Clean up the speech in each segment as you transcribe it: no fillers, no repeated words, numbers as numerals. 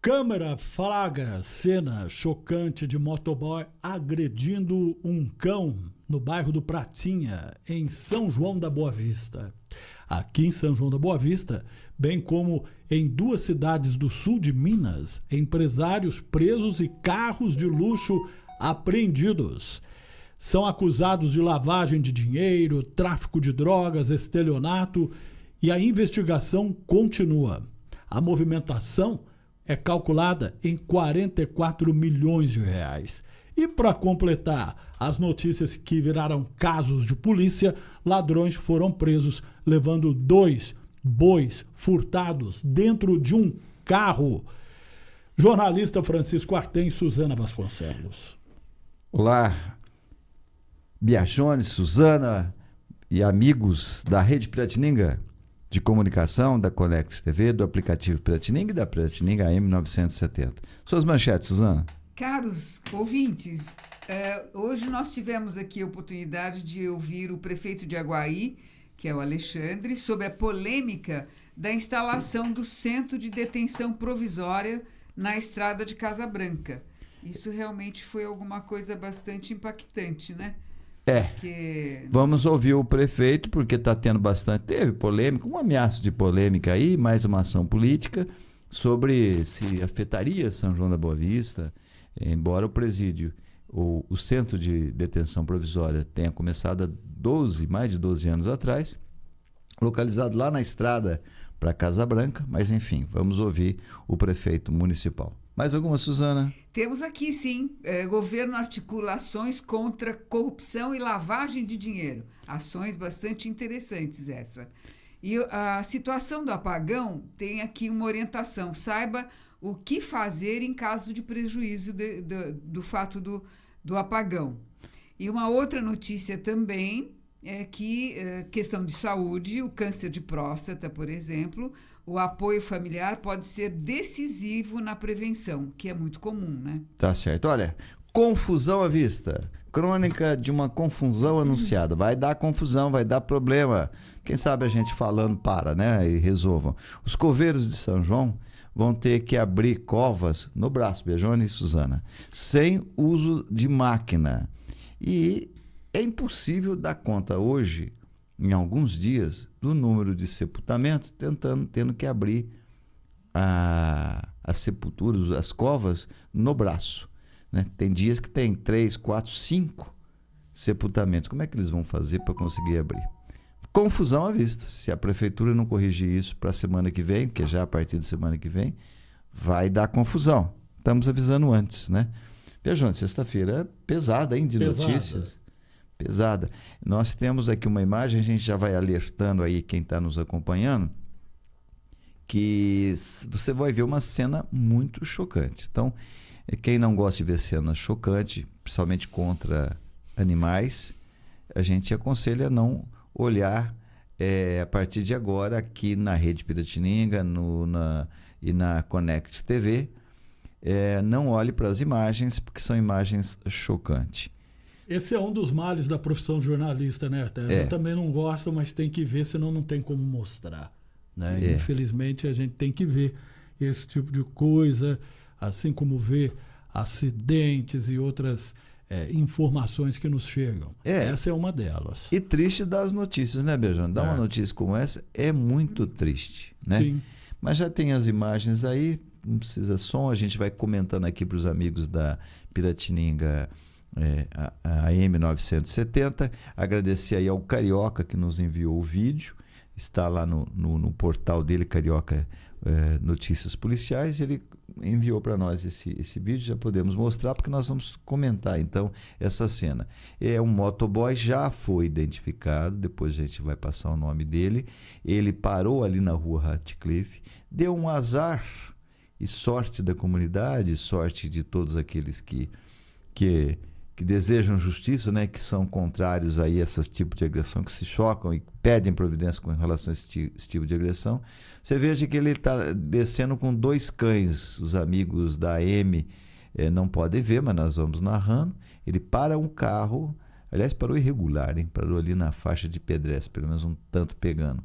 Câmera flagra cena chocante de motoboy agredindo um cão no bairro do Pratinha, em São João da Boa Vista. Aqui em São João da Boa Vista, bem como em duas cidades do sul de Minas, empresários presos e carros de luxo apreendidos. São acusados de lavagem de dinheiro, tráfico de drogas, estelionato, e a investigação continua. A movimentação é calculada em 44 milhões de reais. E para completar as notícias que viraram casos de polícia, ladrões foram presos levando 2 bois furtados dentro de um carro. Jornalista Francisco Artem, Suzana Vasconcelos. Olá, Biachone, Suzana e amigos da Rede Piratininga de comunicação, da Connect TV, do aplicativo Piratininga e da Piratininga AM 970. Suas manchetes, Suzana. Caros ouvintes, hoje nós tivemos aqui a oportunidade de ouvir o prefeito de Aguaí, que é o Alexandre, sobre a polêmica da instalação do centro de detenção provisória na estrada de Casa Branca. Isso realmente foi alguma coisa bastante impactante, né? Vamos ouvir o prefeito, porque está tendo teve polêmica, um ameaço de polêmica aí, mais uma ação política, sobre se afetaria São João da Boa Vista, embora o presídio, o centro de detenção provisória tenha começado há mais de 12 anos atrás, localizado lá na estrada para Casa Branca, mas enfim, vamos ouvir o prefeito municipal. Mais alguma, Suzana? Temos aqui, sim. Governo articula ações contra corrupção e lavagem de dinheiro. Ações bastante interessantes essa. E a situação do apagão tem aqui uma orientação. Saiba o que fazer em caso de prejuízo do fato do apagão. E uma outra notícia também é que, questão de saúde, o câncer de próstata, por exemplo, o apoio familiar pode ser decisivo na prevenção, que é muito comum, né? Tá certo. Olha, confusão à vista. Crônica de uma confusão anunciada. Vai dar confusão, vai dar problema. Quem sabe a gente falando né? E resolvam. Os coveiros de São João vão ter que abrir covas no braço, Biachone e Suzana, sem uso de máquina. E é impossível dar conta hoje, em alguns dias, do número de sepultamentos, tendo que abrir as sepulturas, as covas, no braço. Né? Tem dias que tem 3, 4, 5 sepultamentos. Como é que eles vão fazer para conseguir abrir? Confusão à vista. Se a prefeitura não corrigir isso para a semana que vem, que é já a partir da semana que vem, vai dar confusão. Estamos avisando antes, né? Vejam, sexta-feira é pesada, hein, de notícias. Pesada. Nós temos aqui uma imagem, a gente já vai alertando aí quem está nos acompanhando, que você vai ver uma cena muito chocante. Então, quem não gosta de ver cena chocante, principalmente contra animais, a gente aconselha a não olhar a partir de agora aqui na Rede Piratininga e na Connect TV. Não olhe para as imagens, porque são imagens chocantes. Esse é um dos males da profissão de jornalista, né? Eu também não gosto, mas tem que ver, senão não tem como mostrar. Né? Infelizmente, a gente tem que ver esse tipo de coisa, assim como ver acidentes e outras informações que nos chegam. Essa é uma delas. E triste das notícias, né, Beijão? Dar uma notícia como essa é muito triste, né? Sim. Mas já tem as imagens aí, não precisa som, a gente vai comentando aqui para os amigos da Piratininga, a M970. Agradecer aí ao Carioca que nos enviou o vídeo, está lá no portal dele, Carioca Notícias Policiais. Ele enviou para nós esse vídeo, já podemos mostrar, porque nós vamos comentar então essa cena. Um motoboy, já foi identificado, depois a gente vai passar o nome dele. Ele parou ali na rua Ratcliffe, deu um azar, e sorte da comunidade, sorte de todos aqueles que desejam justiça, né, que são contrários a esse tipo de agressão, que se chocam e pedem providência com relação a esse tipo de agressão. Você veja que ele está descendo com 2 cães. Os amigos da AM não podem ver, mas nós vamos narrando. Ele para um carro, aliás, parou irregular, hein? Parou ali na faixa de pedestre, pelo menos um tanto pegando.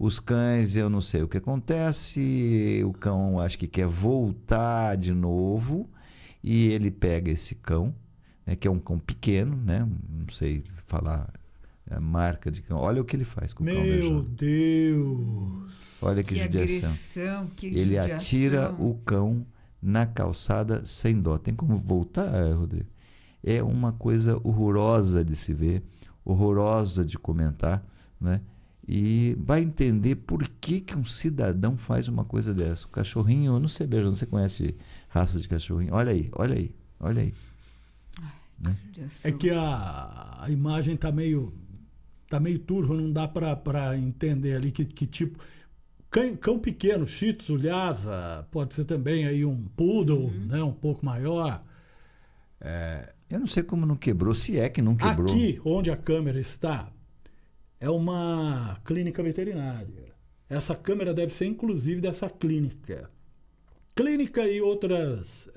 Os cães, eu não sei o que acontece, o cão acho que quer voltar de novo e ele pega esse cão, né, que é um cão pequeno, né, não sei falar a marca de cão. Olha o que ele faz com o cão. Meu Deus! Olha que judiação. Agressão, que Ele judiação. atira o cão na calçada sem dó. Tem como voltar, Rodrigo? É uma coisa horrorosa de se ver, horrorosa de comentar, né? E vai entender por que um cidadão faz uma coisa dessa. O cachorrinho, eu não sei, Beijão, você conhece raças de cachorrinho? Olha aí, olha aí, olha aí. Né? É que a imagem tá meio turva, não dá para entender ali que tipo. Cão pequeno, Shih Tzu, Lhasa, pode ser também aí um Poodle, né, um pouco maior. Eu não sei como não quebrou, se é que não quebrou. Aqui, onde a câmera está, é uma clínica veterinária. Essa câmera deve ser inclusive dessa clínica. Clínica e outros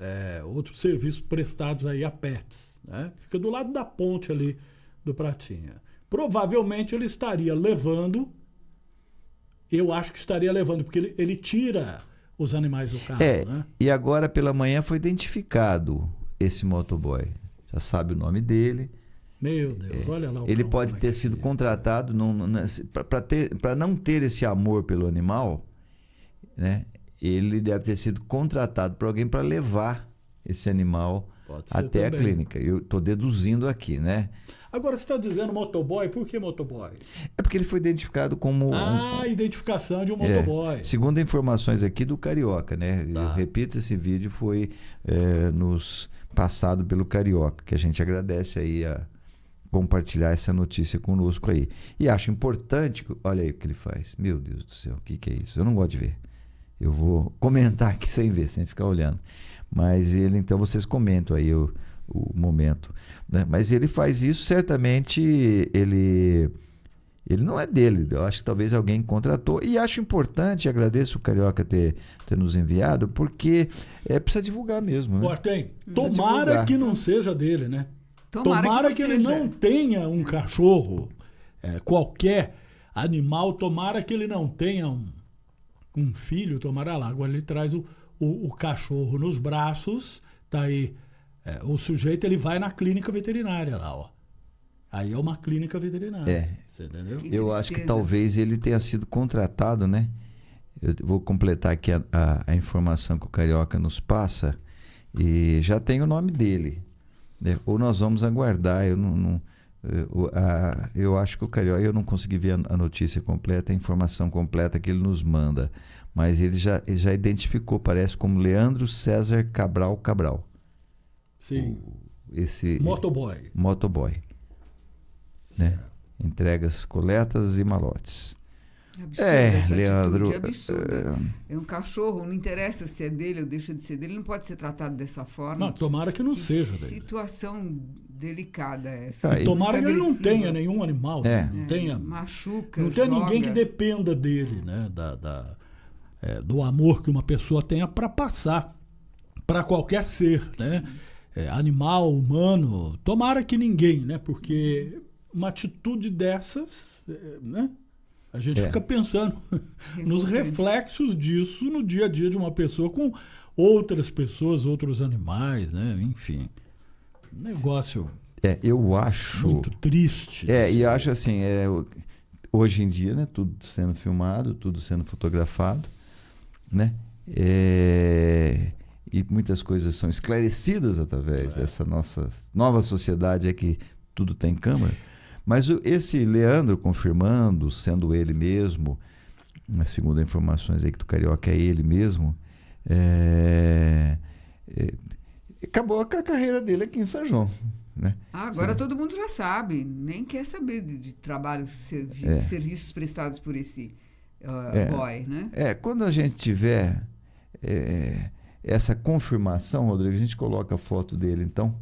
serviços prestados aí a pets, né? Fica do lado da ponte ali do Pratinha. Provavelmente ele estaria levando, eu acho que estaria levando, porque ele tira os animais do carro, né? E agora pela manhã foi identificado esse motoboy. Já sabe o nome dele. Meu Deus, olha lá o Ele cão, pode como é ter que sido fica. contratado para não ter esse amor pelo animal, né? Ele deve ter sido contratado por alguém para levar esse animal Pode ser até a também. clínica. Eu estou deduzindo aqui, né? Agora você está dizendo motoboy, por que motoboy? É porque ele foi identificado como Identificação de um É, motoboy. segundo informações aqui do Carioca, né? Tá. Eu repito, esse vídeo foi nos passado pelo Carioca, que a gente agradece aí a compartilhar essa notícia conosco aí. E acho importante, olha aí o que ele faz. Meu Deus do céu, o que é isso? Eu não gosto de ver. Eu vou comentar aqui sem ver, sem ficar olhando. Mas ele, então vocês comentam aí o momento, né? Mas ele faz isso, certamente ele não é dele. Eu acho que talvez alguém contratou. E acho importante, agradeço o Carioca ter nos enviado, porque precisa divulgar mesmo, né? Tem. Precisa Tomara divulgar. que não seja dele, né? Tomara que ele seja. não tenha um cachorro, qualquer animal, tomara que ele não tenha um filho, tomara lá. Agora ele traz o cachorro nos braços, tá aí. O sujeito ele vai na clínica veterinária lá, ó. Aí é uma clínica veterinária. Você entendeu? Que Eu acho que tristeza. talvez ele tenha sido contratado, né? Eu vou completar aqui a informação que o Carioca nos passa e já tem o nome dele, né? Ou nós vamos aguardar. Eu acho que o Carioca, eu não consegui ver a notícia completa, a informação completa que ele nos manda, mas ele já identificou, parece como Leandro César Cabral. Sim. Esse Motoboy. né? Entregas, coletas e malotes. Absurda essa Leandro. atitude, absurda. É um cachorro, não interessa se é dele ou deixa de ser dele, não pode ser tratado dessa forma. Não, tomara que não Que seja dele. situação delicada essa. Ah, e Tomara que Muito ele não agressiva. tenha nenhum animal. Não tenha. Machuca, Não tem joga. ninguém que dependa dele, né? Do amor que uma pessoa tenha para passar para qualquer ser, né? Animal, humano. Tomara que ninguém, né? Porque uma atitude dessas, né? A gente fica pensando nos reflexos disso no dia a dia de uma pessoa com outras pessoas, outros animais, né? Enfim, negócio eu acho. muito triste. E acho assim, hoje em dia, né? Tudo sendo filmado, tudo sendo fotografado, né? E muitas coisas são esclarecidas através dessa nossa nova sociedade que tudo tem câmera. Mas esse Leandro confirmando, sendo ele mesmo, segundo as informações aí que do Carioca é ele mesmo, acabou a carreira dele aqui em São João, né? Agora todo mundo já sabe, nem quer saber de trabalho, serviços prestados por esse boy, né? Quando a gente tiver essa confirmação, Rodrigo, a gente coloca a foto dele então,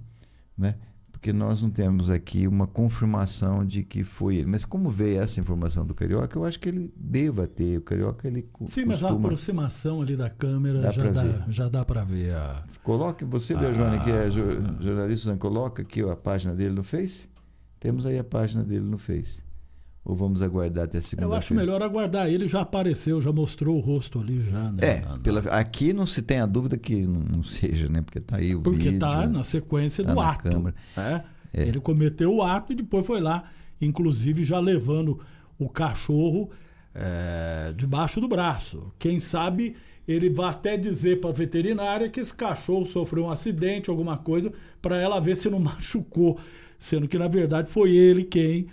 né? Porque nós não temos aqui uma confirmação de que foi ele. Mas como veio essa informação do Carioca, eu acho que ele deva ter. O Carioca, ele Sim, mas a aproximação ali da câmera já dá para ver. Coloque você, Berjone, que é jornalista, coloca aqui a página dele no Face. Temos aí a página dele no Face. Ou vamos aguardar até Eu segunda-feira? acho melhor aguardar. Ele já apareceu, já mostrou o rosto ali já, né? Aqui não se tem a dúvida que não seja, né? Porque tá aí o Porque vídeo. tá na sequência tá do na ato. câmera. Né? Ele cometeu o ato e depois foi lá, inclusive já levando o cachorro debaixo do braço. Quem sabe ele vai até dizer para a veterinária que esse cachorro sofreu um acidente, alguma coisa, para ela ver se não machucou. Sendo que, na verdade, foi ele quem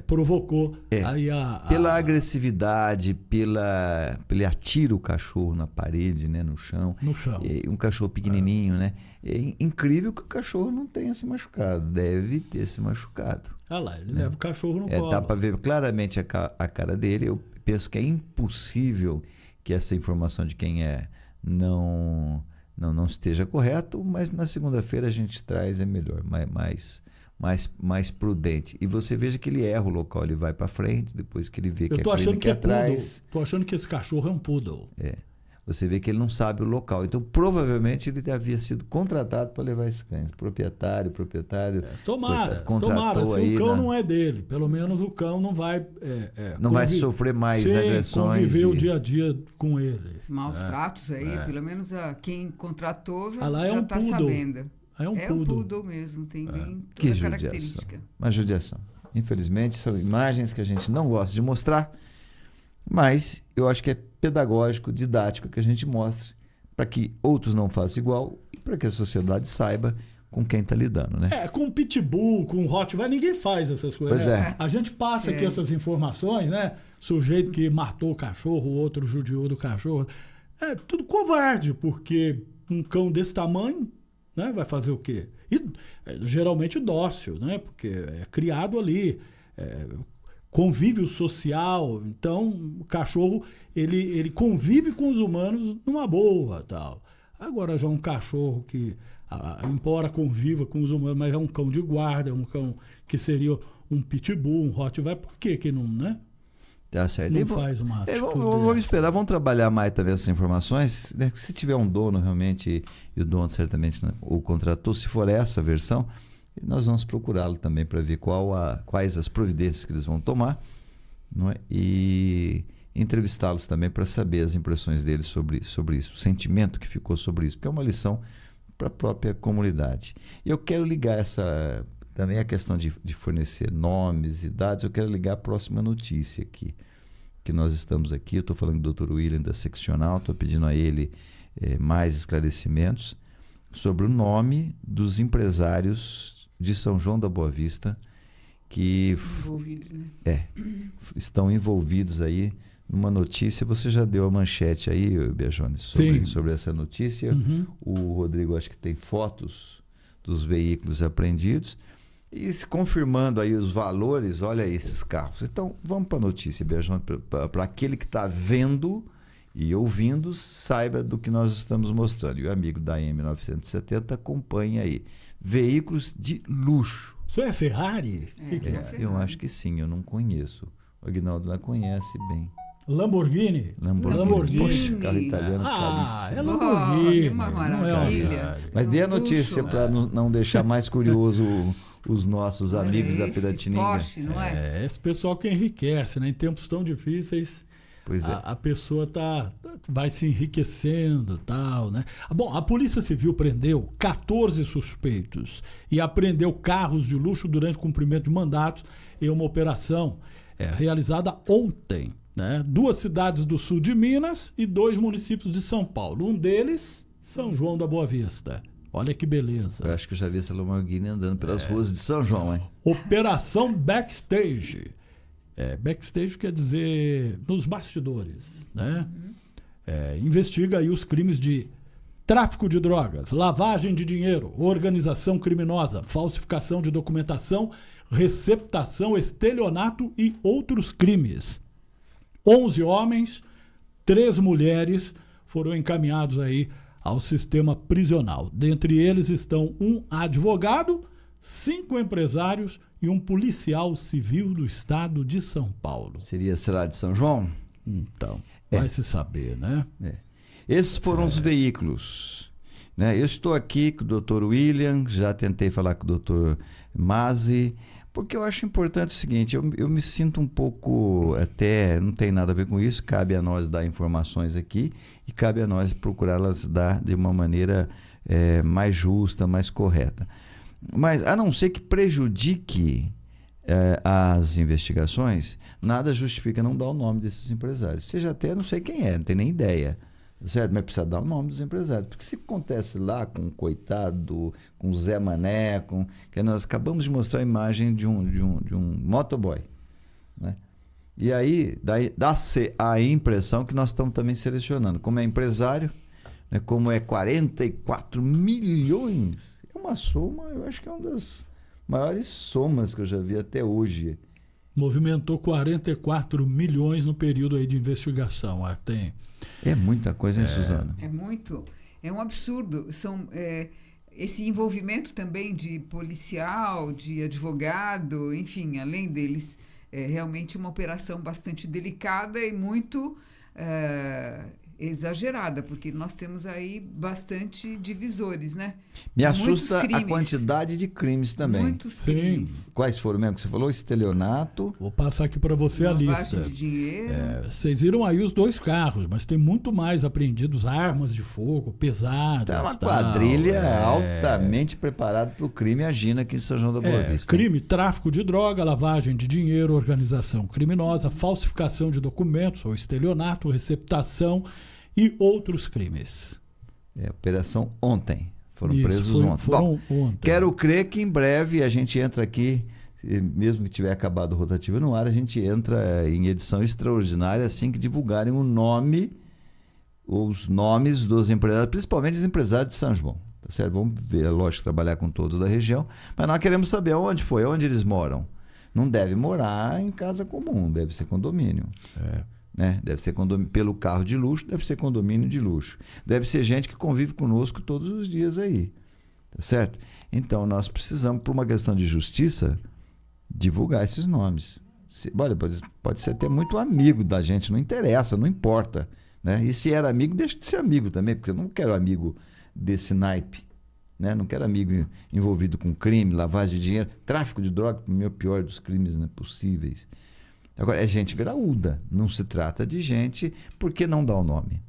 provocou aí Pela agressividade, ele atira o cachorro na parede, né, no chão. No chão. Um cachorro pequenininho, né? É incrível que o cachorro não tenha se machucado. Deve ter se machucado. Olha lá, ele leva o cachorro no colo. Dá para ver claramente a cara dele. Eu penso que é impossível que essa informação de quem não esteja correto, mas na segunda-feira a gente traz, é melhor, mais prudente. E você veja que ele erra o local, ele vai para frente, depois que ele vê que Eu tô é achando que é atrás. Tô achando que esse cachorro é um poodle. Você vê que ele não sabe o local. Então, provavelmente, ele havia sido contratado para levar esses cães. Proprietário. Tomara. Contratou Se aí, o cão né? não é dele, pelo menos o cão não vai... Não vai sofrer mais agressões. Conviver o dia a dia com ele. Maus tratos aí, pelo menos quem contratou já lá é um está poodle. sabendo. É um um poodle. poodle mesmo, tem bem Que toda a judiação. característica. Uma judiação. Infelizmente, são imagens que a gente não gosta de mostrar, mas eu acho que é pedagógico, didático que a gente mostre para que outros não façam igual e para que a sociedade saiba com quem está lidando, né? Com pitbull, com Rottweiler, ninguém faz essas coisas. Pois né? A gente passa aqui essas informações, né? Sujeito que matou o cachorro, o outro judiou do cachorro. É tudo covarde, porque um cão desse tamanho, né, vai fazer o quê? E geralmente dócil, né? Porque é criado ali, convívio social. Então, o cachorro ele convive com os humanos numa boa, tal. Agora já um cachorro que embora conviva com os humanos, mas é um cão de guarda, é um cão que seria um pitbull, um Rottweiler, por que não, né? Tá certo. Não faz uma atitude vamos esperar, vamos trabalhar mais também essas informações. Né? Se tiver um dono realmente, e o dono certamente, né, o contratou, se for essa versão, nós vamos procurá-lo também para ver quais as providências que eles vão tomar, não é? E entrevistá-los também para saber as impressões deles sobre isso, o sentimento que ficou sobre isso, porque é uma lição para a própria comunidade. E eu quero ligar também a questão de fornecer nomes e dados, eu quero ligar a próxima notícia aqui, que nós estamos aqui, eu estou falando do Dr. William da Seccional, estou pedindo a ele mais esclarecimentos sobre o nome dos empresários de São João da Boa Vista que estão envolvidos aí numa notícia. Você já deu a manchete aí, Biagione, sobre essa notícia. Uhum. O Rodrigo acho que tem fotos dos veículos apreendidos e se confirmando aí os valores. Olha aí esses carros. Então vamos para a notícia, Biagione, para aquele que está vendo e ouvindo, saiba do que nós estamos mostrando. E o amigo da M970 acompanha aí. Veículos de luxo. Isso é Ferrari? Ferrari. Eu acho que sim, eu não conheço. O Aguinaldo lá conhece bem. Lamborghini? Poxa, carro italiano caríssimo. É Lamborghini. Uma não é maravilha. Ferrari. Mas dê a notícia para não deixar mais curioso os nossos amigos da Piratininga. Porsche, não é? Esse pessoal que enriquece, né? Em tempos tão difíceis, Pois é. a pessoa vai se enriquecendo, tal, né? Bom, a Polícia Civil prendeu 14 suspeitos e apreendeu carros de luxo durante o cumprimento de mandatos em uma operação realizada ontem, né? 2 cidades do sul de Minas e 2 municípios de São Paulo. Um deles, São João da Boa Vista. Olha que beleza. Eu acho que eu já vi essa Lamborghini andando pelas ruas de São João, hein? Operação Backstage. Backstage quer dizer nos bastidores, né? Investiga aí os crimes de tráfico de drogas, lavagem de dinheiro, organização criminosa, falsificação de documentação, receptação, estelionato e outros crimes. 11 homens, 3 mulheres foram encaminhados aí ao sistema prisional. Dentre eles estão um advogado, 5 empresários e um policial civil do estado de São Paulo. Será de São João? Então, vai se saber, né? Esses foram os veículos. Né? Eu estou aqui com o Dr. William, já tentei falar com o Dr. Mazzi Porque eu acho importante o seguinte, eu me sinto um pouco, até não tem nada a ver com isso, cabe a nós dar informações aqui e cabe a nós procurá-las dar de uma maneira mais justa, mais correta. Mas, a não ser que prejudique as investigações, nada justifica não dar o nome desses empresários. Seja até, não sei quem não tem nem ideia. Certo? Mas precisa dar o nome dos empresários. Porque se acontece lá com o coitado, com o Zé Mané, que nós acabamos de mostrar a imagem de um motoboy. Né? E aí dá-se a impressão que nós estamos também selecionando. Como é empresário, né? Como é 44 milhões. É uma soma, eu acho que é uma das maiores somas que eu já vi até hoje. Movimentou 44 milhões no período aí de investigação. Tem... É muita coisa, hein, Suzana? É muito. É um absurdo. Esse envolvimento também de policial, de advogado, enfim, além deles, é realmente uma operação bastante delicada e muito exagerada, porque nós temos aí bastante divisores, né? Me assusta a quantidade de crimes também. Muitos crimes. Quais foram mesmo que você falou? Estelionato. Vou passar aqui para você a lista. Lavagem de dinheiro. Vocês viram aí os 2 carros, mas tem muito mais apreendidos, armas de fogo pesadas. É uma quadrilha altamente preparada para o crime agindo aqui em São João da Boa Vista. Crime, tráfico de droga, lavagem de dinheiro, organização criminosa, falsificação de documentos ou estelionato, receptação e outros crimes. Operação ontem. Foram presos ontem. Foram ontem. Quero crer que em breve a gente entra aqui, mesmo que tiver acabado o rotativo no ar, a gente entra em edição extraordinária assim que divulgarem o nome, os nomes dos empresários, principalmente os empresários de São João. Tá certo? Vamos ver, lógico, trabalhar com todos da região, mas nós queremos saber onde foi, onde eles moram. Não deve morar em casa comum, deve ser condomínio. Né? Deve ser condomínio pelo carro de luxo, deve ser condomínio de luxo. Deve ser gente que convive conosco todos os dias aí. Tá certo? Então, nós precisamos, por uma questão de justiça, divulgar esses nomes. Olha, pode ser até muito amigo da gente, não interessa, não importa. Né? E se era amigo, deixa de ser amigo também, porque eu não quero amigo desse naipe. Né? Não quero amigo envolvido com crime, lavagem de dinheiro, tráfico de droga, que é o pior dos crimes, né, possíveis. Agora, é gente graúda, não se trata de gente, por que não dá o nome?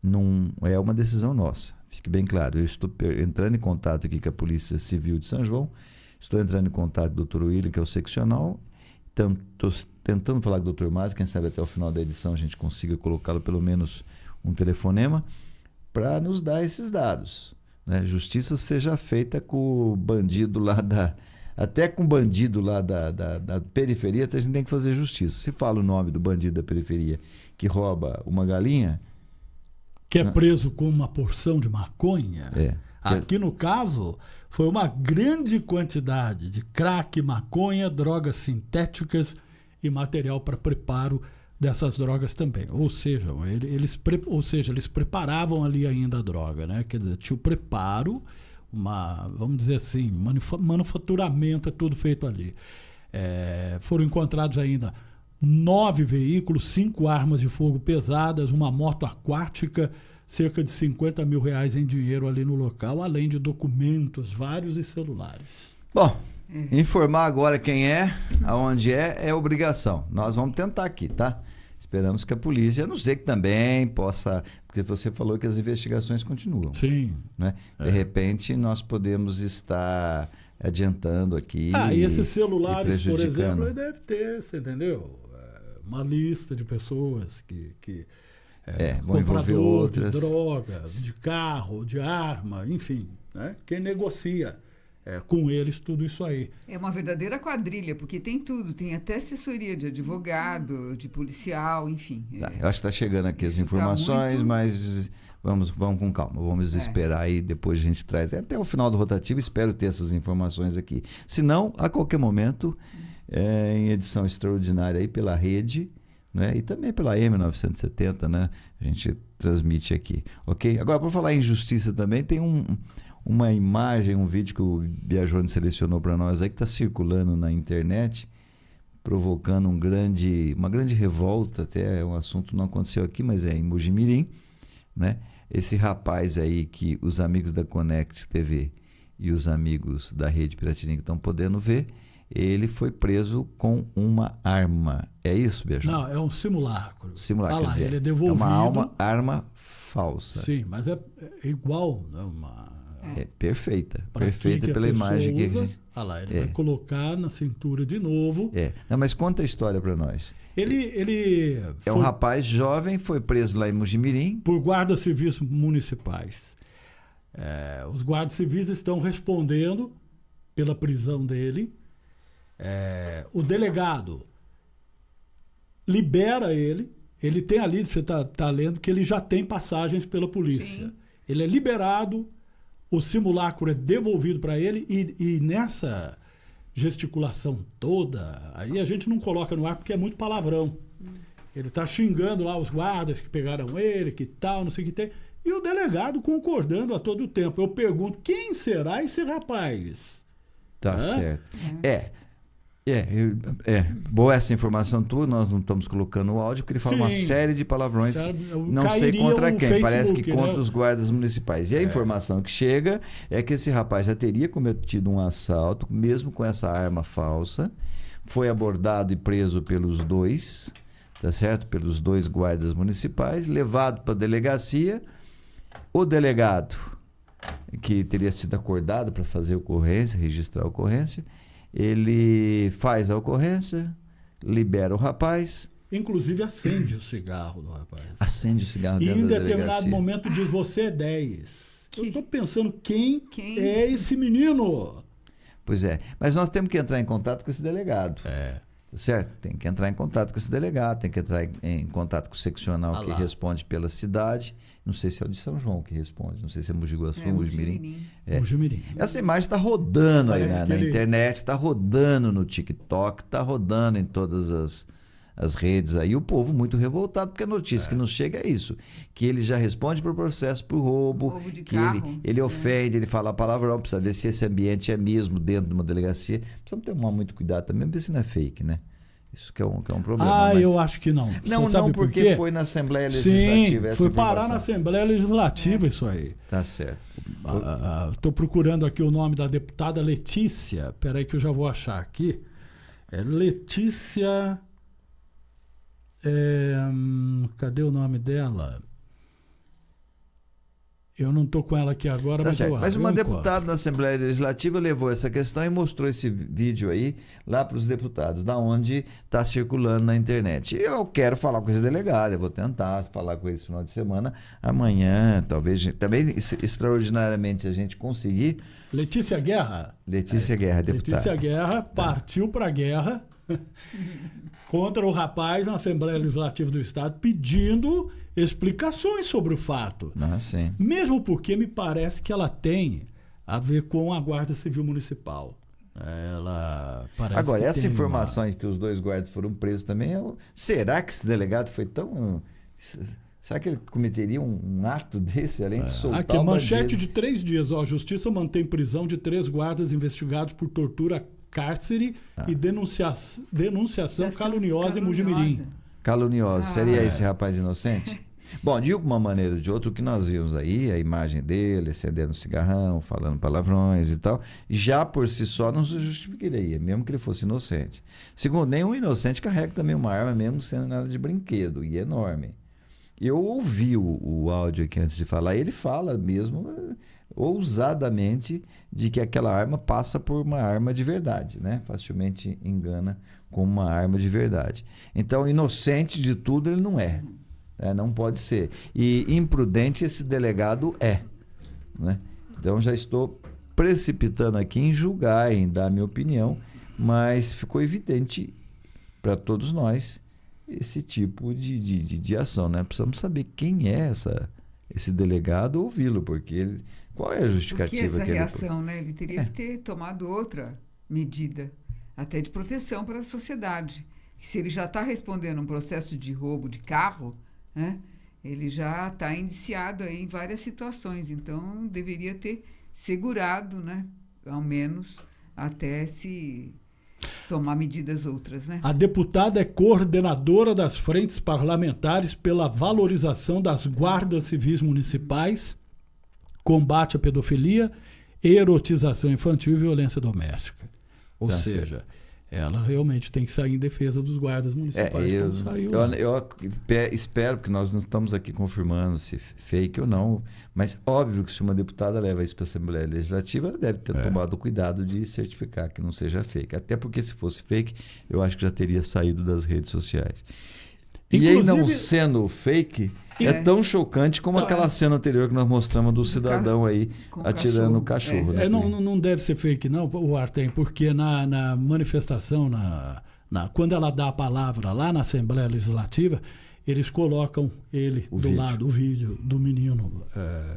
Não é uma decisão nossa, fique bem claro. Eu estou entrando em contato aqui com a Polícia Civil de São João, estou entrando em contato com o Dr. William, que é o seccional, estou tentando falar com o Dr. Masi, quem sabe até o final da edição a gente consiga colocá-lo pelo menos um telefonema, para nos dar esses dados. Né? Justiça seja feita com o bandido lá até com o bandido lá da periferia, a gente tem que fazer justiça. Se fala o nome do bandido da periferia que rouba uma galinha... Que é preso com uma porção de maconha. Aqui no caso, foi uma grande quantidade de crack, maconha, drogas sintéticas e material para preparo dessas drogas também. Ou seja, eles preparavam ali ainda a droga, né? Quer dizer, tinha o preparo... vamos dizer assim, manufaturamento, é tudo feito ali. Foram encontrados ainda 9 veículos, 5 armas de fogo pesadas, uma moto aquática, cerca de R$50 mil em dinheiro ali no local, além de documentos vários e celulares. Bom, informar agora quem aonde é obrigação. Nós vamos tentar aqui, tá? Esperamos que a polícia, a não ser que também possa... Porque você falou que as investigações continuam. Sim. Né? De repente, nós podemos estar adiantando aqui. E esses celulares, por exemplo, deve ter, você entendeu? Uma lista de pessoas que vão envolver outras. De drogas, de carro, de arma, enfim. Né? Quem negocia com eles tudo isso aí. É uma verdadeira quadrilha, porque tem tudo, tem até assessoria de advogado, de policial, enfim. Eu acho que está chegando aqui as informações, mas vamos com calma, vamos esperar aí, depois a gente traz. Até o final do rotativo, espero ter essas informações aqui. Se não, a qualquer momento, em edição extraordinária aí pela rede, né? E também pela M970, né? A gente transmite aqui, ok? Agora, por falar em justiça também, tem uma imagem, um vídeo que o Biagione selecionou para nós aí, que está circulando na internet, provocando uma grande revolta. Até um assunto não aconteceu aqui, mas é em Mojimirim, né? Esse rapaz aí que os amigos da Connect TV e os amigos da Rede Piratininga estão podendo ver, ele foi preso com uma arma. É isso, Beijo? Não, é um simulacro. Simulacro, Ah lá, quer dizer, ele é devolvido. uma arma falsa. Sim, mas é igual. É uma, É perfeita. pra Perfeita que a pela pessoa imagem que a usa. gente... Ah lá, ele vai colocar na cintura de novo. Não, mas conta a história para nós. Ele É um rapaz jovem, foi preso lá em Mojimirim. por guardas civis municipais. Os guardas civis estão respondendo pela prisão dele. O delegado libera ele. Ele tem ali, você tá lendo, que ele já tem passagens pela polícia. Sim. Ele é liberado, o simulacro é devolvido para ele e nessa gesticulação toda, aí a gente não coloca no ar porque é muito palavrão. Ele tá xingando lá os guardas que pegaram ele, que tal, não sei o que tem. E o delegado concordando a todo tempo. Eu pergunto, quem será esse rapaz? Tá certo. Boa essa informação tua, nós não estamos colocando o áudio, porque ele fala uma Sim. série de palavrões, não sei Cairia contra um quem, parece que Facebook, contra né? os guardas municipais. E a informação que chega é que esse rapaz já teria cometido um assalto, mesmo com essa arma falsa, foi abordado e preso pelos dois, tá certo? Pelos dois guardas municipais, levado para a delegacia. O delegado, que teria sido acordado para fazer a ocorrência, registrar a ocorrência, ele faz a ocorrência, libera o rapaz. Inclusive acende o cigarro do rapaz. Acende o cigarro E dentro em da determinado delegacia. momento diz, você é 10. Eu Que- estou pensando, quem é esse menino? Pois é, mas nós temos que entrar em contato com esse delegado. Certo? Tem que entrar em contato com esse delegado, tem que entrar em contato com o seccional que responde pela cidade. Não sei se é o de São João que responde, não sei se é Mogi Guaçu, Mojimirim. Mojimirim. Essa imagem está rodando aí Parece na que ele- internet, está rodando no TikTok, está rodando em todas as redes aí. O povo muito revoltado, porque a notícia que nos chega é isso: que ele já responde por processo por roubo, Roubo de que carro. ele ofende, ele fala palavrão, precisa ver se esse ambiente é mesmo dentro de uma delegacia. Precisamos tomar muito cuidado também, ver se não é fake, né? Isso que é um problema. Mas... eu acho que não. Não, Você sabe não, por porque quê? foi na Assembleia Legislativa. Sim, essa foi parar informação. na Assembleia Legislativa isso aí. Tá certo. Estou procurando aqui o nome da deputada Letícia. Peraí que eu já vou achar aqui. É Letícia... cadê o nome dela? Eu não estou com ela aqui agora, Tá mas certo. eu Mas acho. uma Eu encontro. deputada na Assembleia Legislativa levou essa questão e mostrou esse vídeo aí lá para os deputados, da onde está circulando na internet. E eu quero falar com esse delegado, eu vou tentar falar com ele esse final de semana. Amanhã, talvez, também extraordinariamente a gente conseguir. Letícia Guerra. Letícia Guerra, deputada. Letícia Guerra partiu para a guerra contra o rapaz na Assembleia Legislativa do Estado pedindo explicações sobre o fato. Ah, sim. Mesmo porque me parece que ela tem a ver com a Guarda Civil Municipal. Ela parece Agora, que essa tem informação de que os dois guardas foram presos também, será que esse delegado foi tão... Será que ele cometeria um ato desse, além de soltar Aqui, o manchete bandido? de 3 dias. Ó, a Justiça mantém prisão de 3 guardas investigados por tortura, cárcere e denunciação caluniosa em Mojimirim. Caluniosa. Seria esse rapaz inocente? Bom, de uma maneira ou de outra, o que nós vimos aí, a imagem dele acendendo cigarrão, falando palavrões e tal, já por si só não se justificaria, mesmo que ele fosse inocente. Segundo, nenhum inocente carrega também uma arma, mesmo sendo nada de brinquedo, e enorme. Eu ouvi o áudio aqui antes de falar, e ele fala mesmo ousadamente de que aquela arma passa por uma arma de verdade, né? Facilmente engana com uma arma de verdade. Então, inocente de tudo ele não é. Não pode ser. E imprudente esse delegado é. Né? Então, já estou precipitando aqui em julgar, em dar a minha opinião, mas ficou evidente para todos nós esse tipo de ação. Né? Precisamos saber quem é esse delegado, ouvi-lo, porque qual é a justificativa? Por que essa que ele... reação, né? Ele teria que ter tomado outra medida, até de proteção para a sociedade. Se ele já está respondendo um processo de roubo de carro, né? Ele já está indiciado aí em várias situações, então deveria ter segurado, né? Ao menos até se tomar medidas outras, né? A deputada é coordenadora das frentes parlamentares pela valorização das guardas civis municipais, combate à pedofilia, erotização infantil e violência doméstica. Ou seja, ela realmente tem que sair em defesa dos guardas municipais, como saiu. Eu espero, porque nós não estamos aqui confirmando se fake ou não, mas óbvio que se uma deputada leva isso para a Assembleia Legislativa, ela deve ter tomado o cuidado de certificar que não seja fake. Até porque se fosse fake, eu acho que já teria saído das redes sociais. Inclusive, e aí, não sendo fake, é tão chocante como aquela cena anterior que nós mostramos do cidadão aí atirando o cachorro. Né? Não deve ser fake, não, o Artem, porque na manifestação, quando ela dá a palavra lá na Assembleia Legislativa, eles colocam ele do lado, o vídeo do menino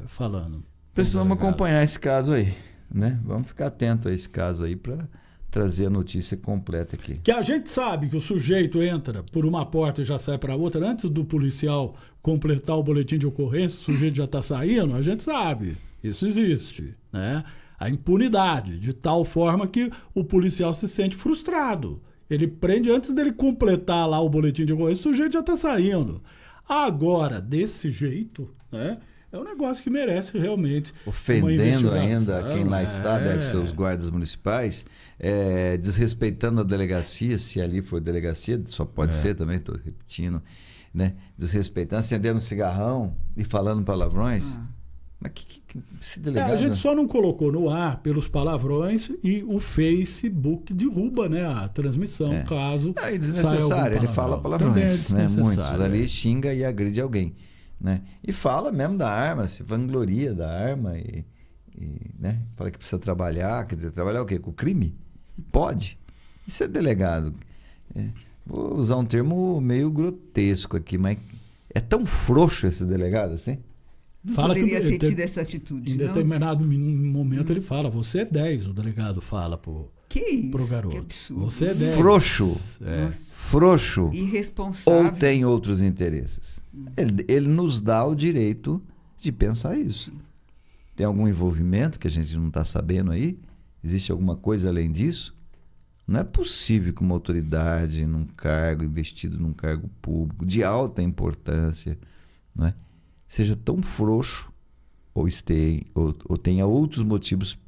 falando. Precisamos acompanhar esse caso aí, né? Vamos ficar atento a esse caso aí para trazer a notícia completa aqui. Que a gente sabe que o sujeito entra por uma porta e já sai para outra. Antes do policial completar o boletim de ocorrência, o sujeito já está saindo, a gente sabe. Isso existe, né? A impunidade, de tal forma que o policial se sente frustrado. Ele prende antes dele completar lá o boletim de ocorrência, o sujeito já está saindo. Agora, desse jeito, né? É um negócio que merece realmente ofendendo ainda quem lá está, deve ser os guardas municipais, desrespeitando a delegacia, se ali for delegacia, só pode ser também, estou repetindo, né? Desrespeitando, acendendo um cigarrão e falando palavrões. Mas que esse delegado... A gente só não colocou no ar pelos palavrões e o Facebook derruba, né, a transmissão, caso é desnecessário, ele fala palavrões, né? Muitos ali xinga e agride alguém. Né? E fala mesmo da arma, se vangloria da arma e né? Fala que precisa trabalhar, quer dizer, trabalhar o quê? Com o crime? Pode. Isso é delegado. Vou usar um termo meio grotesco aqui, mas é tão frouxo esse delegado assim? Não poderia ter tido essa atitude. Em determinado momento ele fala, você é 10, o delegado fala pro garoto. Que absurdo. Você é 10. Frouxo. Frouxo. Irresponsável. Ou tem outros interesses. Ele nos dá o direito de pensar isso. Tem algum envolvimento que a gente não está sabendo aí? Existe alguma coisa além disso? Não é possível que uma autoridade num cargo, investido num cargo público, de alta importância, não é? Seja tão frouxo ou tenha outros motivos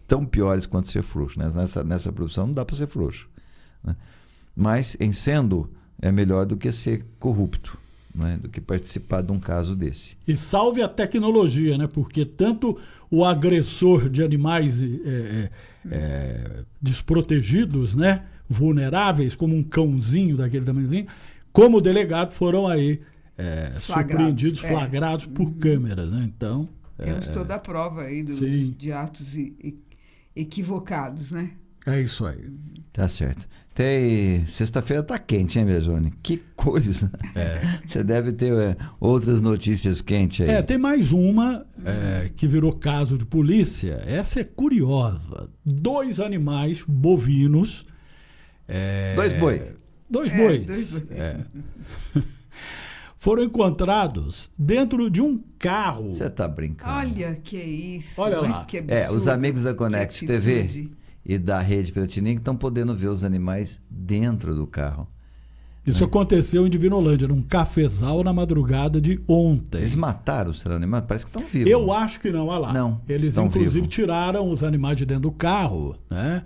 tão piores quanto ser frouxo. Né? Nessa profissão não dá para ser frouxo. Né? Mas, em sendo, é melhor do que ser corrupto, né? Do que participar de um caso desse. E salve a tecnologia, né? Porque tanto o agressor de animais desprotegidos, né? Vulneráveis, como um cãozinho daquele tamanhozinho, como o delegado foram aí surpreendidos, flagrados por câmeras. Né? Então, temos toda a prova aí de atos equivocados, né? É isso aí. Tá certo. Sexta-feira tá quente, hein, Berzoni? Que coisa. Você deve ter outras notícias quentes aí. Tem mais uma que virou caso de polícia. Essa é curiosa. 2 animais bovinos. 2 boi. 2 bois. Foram encontrados dentro de um carro. Você tá brincando. Olha que é isso. Olha lá. Que absurdo, os amigos da Connect TV e da Rede Piratininga estão podendo ver os animais dentro do carro. Isso aconteceu em Divinolândia, num cafezal na madrugada de ontem. Eles mataram os animais? Parece que estão vivos. Eu acho que não, olha lá. Não, eles inclusive tiraram os animais de dentro do carro, né?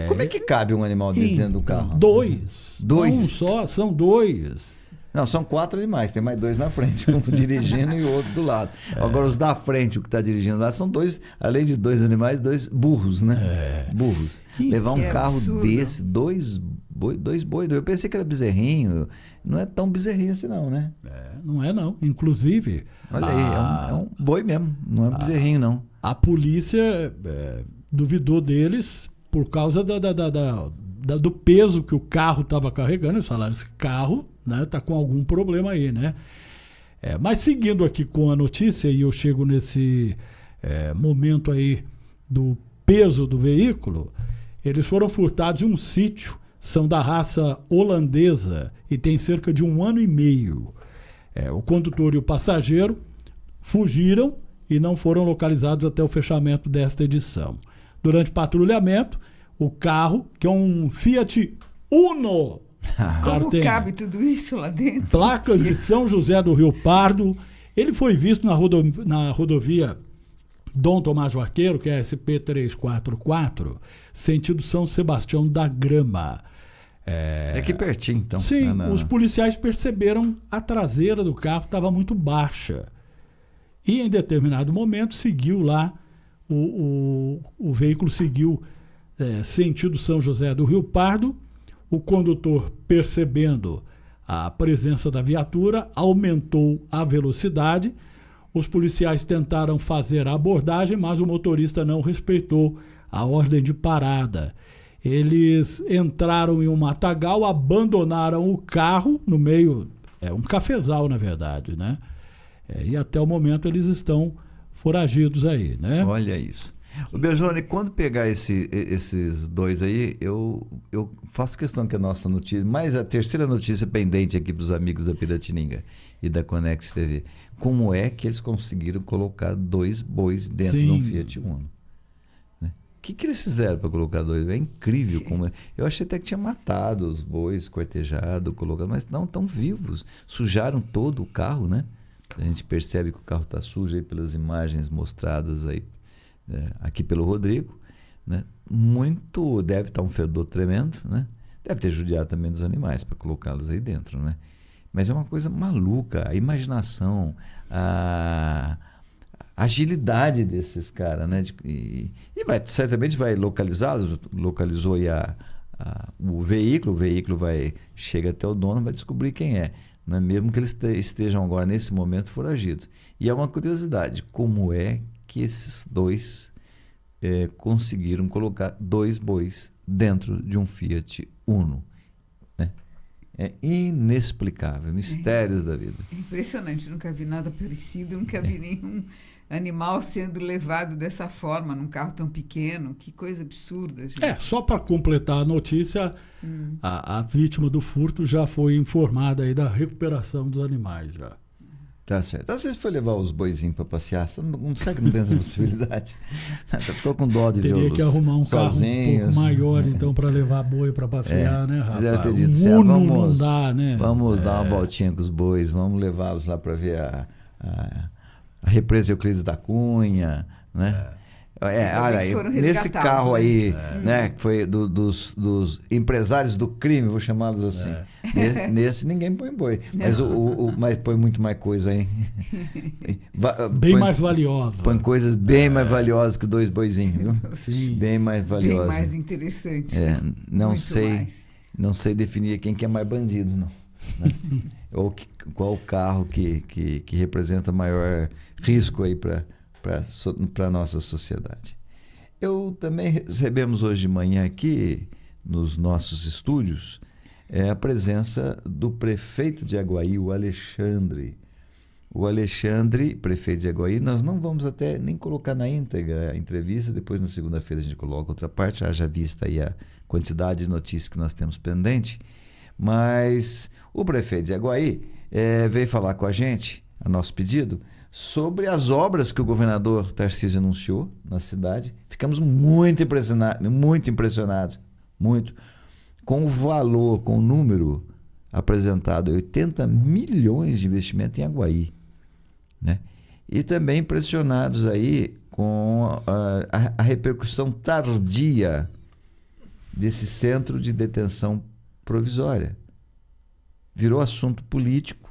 Como é que cabe um animal desse dentro do carro? 2. Dois? Um só, são 2. Não, são 4 animais, tem mais 2 na frente, um dirigindo e o outro do lado. Agora, os da frente, o que está dirigindo lá, são 2, além de 2 animais, 2 burros, né? Burros. Levar um carro desse, 2 boi. Eu pensei que era bezerrinho, não é tão bezerrinho assim não, né? Não é não, inclusive... Olha aí, é um boi mesmo, não é bezerrinho não. A polícia duvidou deles por causa do peso que o carro estava carregando. Eles falaram, esse carro está com algum problema aí, né? Mas seguindo aqui com a notícia, e eu chego nesse momento aí do peso do veículo, eles foram furtados em um sítio, são da raça holandesa e tem cerca de 1 ano e meio. O condutor e o passageiro fugiram e não foram localizados até o fechamento desta edição. Durante o patrulhamento, o carro, que é um Fiat Uno. Como cabe tudo isso lá dentro? Placas de São José do Rio Pardo. Ele foi visto na rodovia Dom Tomás do Arqueiro, que é SP-344, sentido São Sebastião da Grama. É aqui pertinho, então. Sim, os policiais perceberam a traseira do carro estava muito baixa. E em determinado momento seguiu lá, o veículo seguiu sentido São José do Rio Pardo. O condutor, percebendo a presença da viatura, aumentou a velocidade. Os policiais tentaram fazer a abordagem, mas o motorista não respeitou a ordem de parada. Eles entraram em um matagal, abandonaram o carro no meio, um cafezal, na verdade, né? E até o momento eles estão foragidos aí, né? Olha isso. O Beljone, quando pegar esses dois aí, eu faço questão que a nossa notícia, mais a terceira notícia pendente aqui para os amigos da Piratininga e da Conex TV. Como é que eles conseguiram colocar 2 bois dentro de um Fiat Uno? Né? O que eles fizeram para colocar 2? É incrível. Como eu achei até que tinha matado os bois, cortejado, colocado, mas não, estão vivos. Sujaram todo o carro, né? A gente percebe que o carro está sujo aí pelas imagens mostradas aí. Aqui pelo Rodrigo, né? Muito, deve estar um fedor tremendo, né? Deve ter judiado também dos animais para colocá-los aí dentro, né? Mas é uma coisa maluca, a imaginação, a agilidade desses caras, né? Certamente vai localizá-los, localizou aí o veículo chega até o dono, vai descobrir quem é, né? Mesmo que eles estejam agora nesse momento foragidos. E é uma curiosidade, como é que esses dois conseguiram colocar 2 bois dentro de um Fiat Uno, né? É inexplicável, mistérios da vida. É impressionante, nunca vi nada parecido, nunca vi nenhum animal sendo levado dessa forma num carro tão pequeno. Que coisa absurda, gente. Só para completar a notícia, a vítima do furto já foi informada aí da recuperação dos animais já. Tá certo. Às vezes foi levar os boizinhos para passear, você não sabe que não tem essa possibilidade. Ficou com dó de Teria vê-los que arrumar um sozinhos. carro um pouco maior, então, para levar boi para passear, né, rapaz? Deve ter dito, não dá, né? Vamos dar uma voltinha com os bois, vamos levá-los lá para ver a represa Euclides da Cunha, né? Olha aí, nesse carro aí, né, que foi dos empresários do crime, vou chamá-los assim. Nesse ninguém põe boi, mas põe muito mais coisa, hein? Mais valiosa. Põe coisas bem mais valiosas que 2 boizinhos, viu? Sim. Bem mais valiosas. Bem mais interessante. Não sei definir quem que é mais bandido, não. Né? Ou qual o carro que representa maior risco aí para a nossa sociedade. Eu também recebemos hoje de manhã aqui, nos nossos estúdios, a presença do prefeito de Aguaí, o Alexandre. O Alexandre, prefeito de Aguaí, nós não vamos até nem colocar na íntegra a entrevista, depois na segunda-feira a gente coloca outra parte, haja vista aí a quantidade de notícias que nós temos pendente, mas o prefeito de Aguaí veio falar com a gente, a nosso pedido, sobre as obras que o governador Tarcísio anunciou na cidade. Ficamos muito impressionados, com o valor, com o número apresentado, 80 milhões de investimento em Aguaí, né? E também impressionados aí com a repercussão tardia desse centro de detenção provisória. Virou assunto político,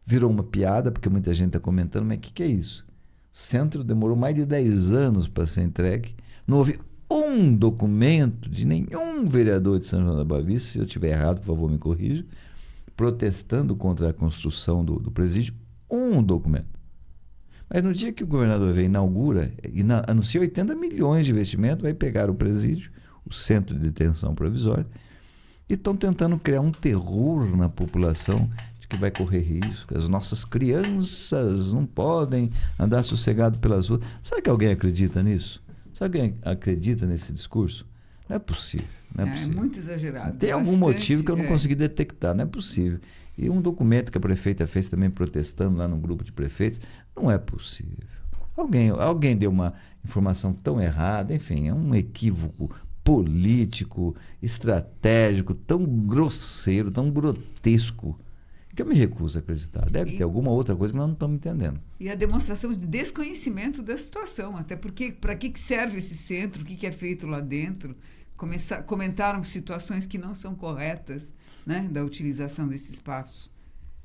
virou uma piada, porque muita gente está comentando, mas o que é isso? O centro demorou mais de 10 anos para ser entregue. Não houve um documento de nenhum vereador de São João da Boa Vista, se eu estiver errado, por favor, me corrija, protestando contra a construção do presídio. Um documento. Mas no dia que o governador veio, inaugura, anuncia 80 milhões de investimento, vai pegar o presídio, o centro de detenção provisória, e estão tentando criar um terror na população que vai correr risco, as nossas crianças não podem andar sossegado pelas ruas. Sabe que alguém acredita nisso? Sabe que alguém acredita nesse discurso? Não é possível. Não é possível. É muito exagerado. Tem algum motivo que eu não consegui detectar, não é possível. E um documento que a prefeita fez também protestando lá no grupo de prefeitos, não é possível. Alguém deu uma informação tão errada, enfim, é um equívoco político, estratégico, tão grosseiro, tão grotesco, Que eu me recuso a acreditar. Deve ter alguma outra coisa que nós não estamos entendendo. E a demonstração de desconhecimento da situação, até porque para que serve esse centro, o que é feito lá dentro. Comentaram situações que não são corretas, né, da utilização desse espaço.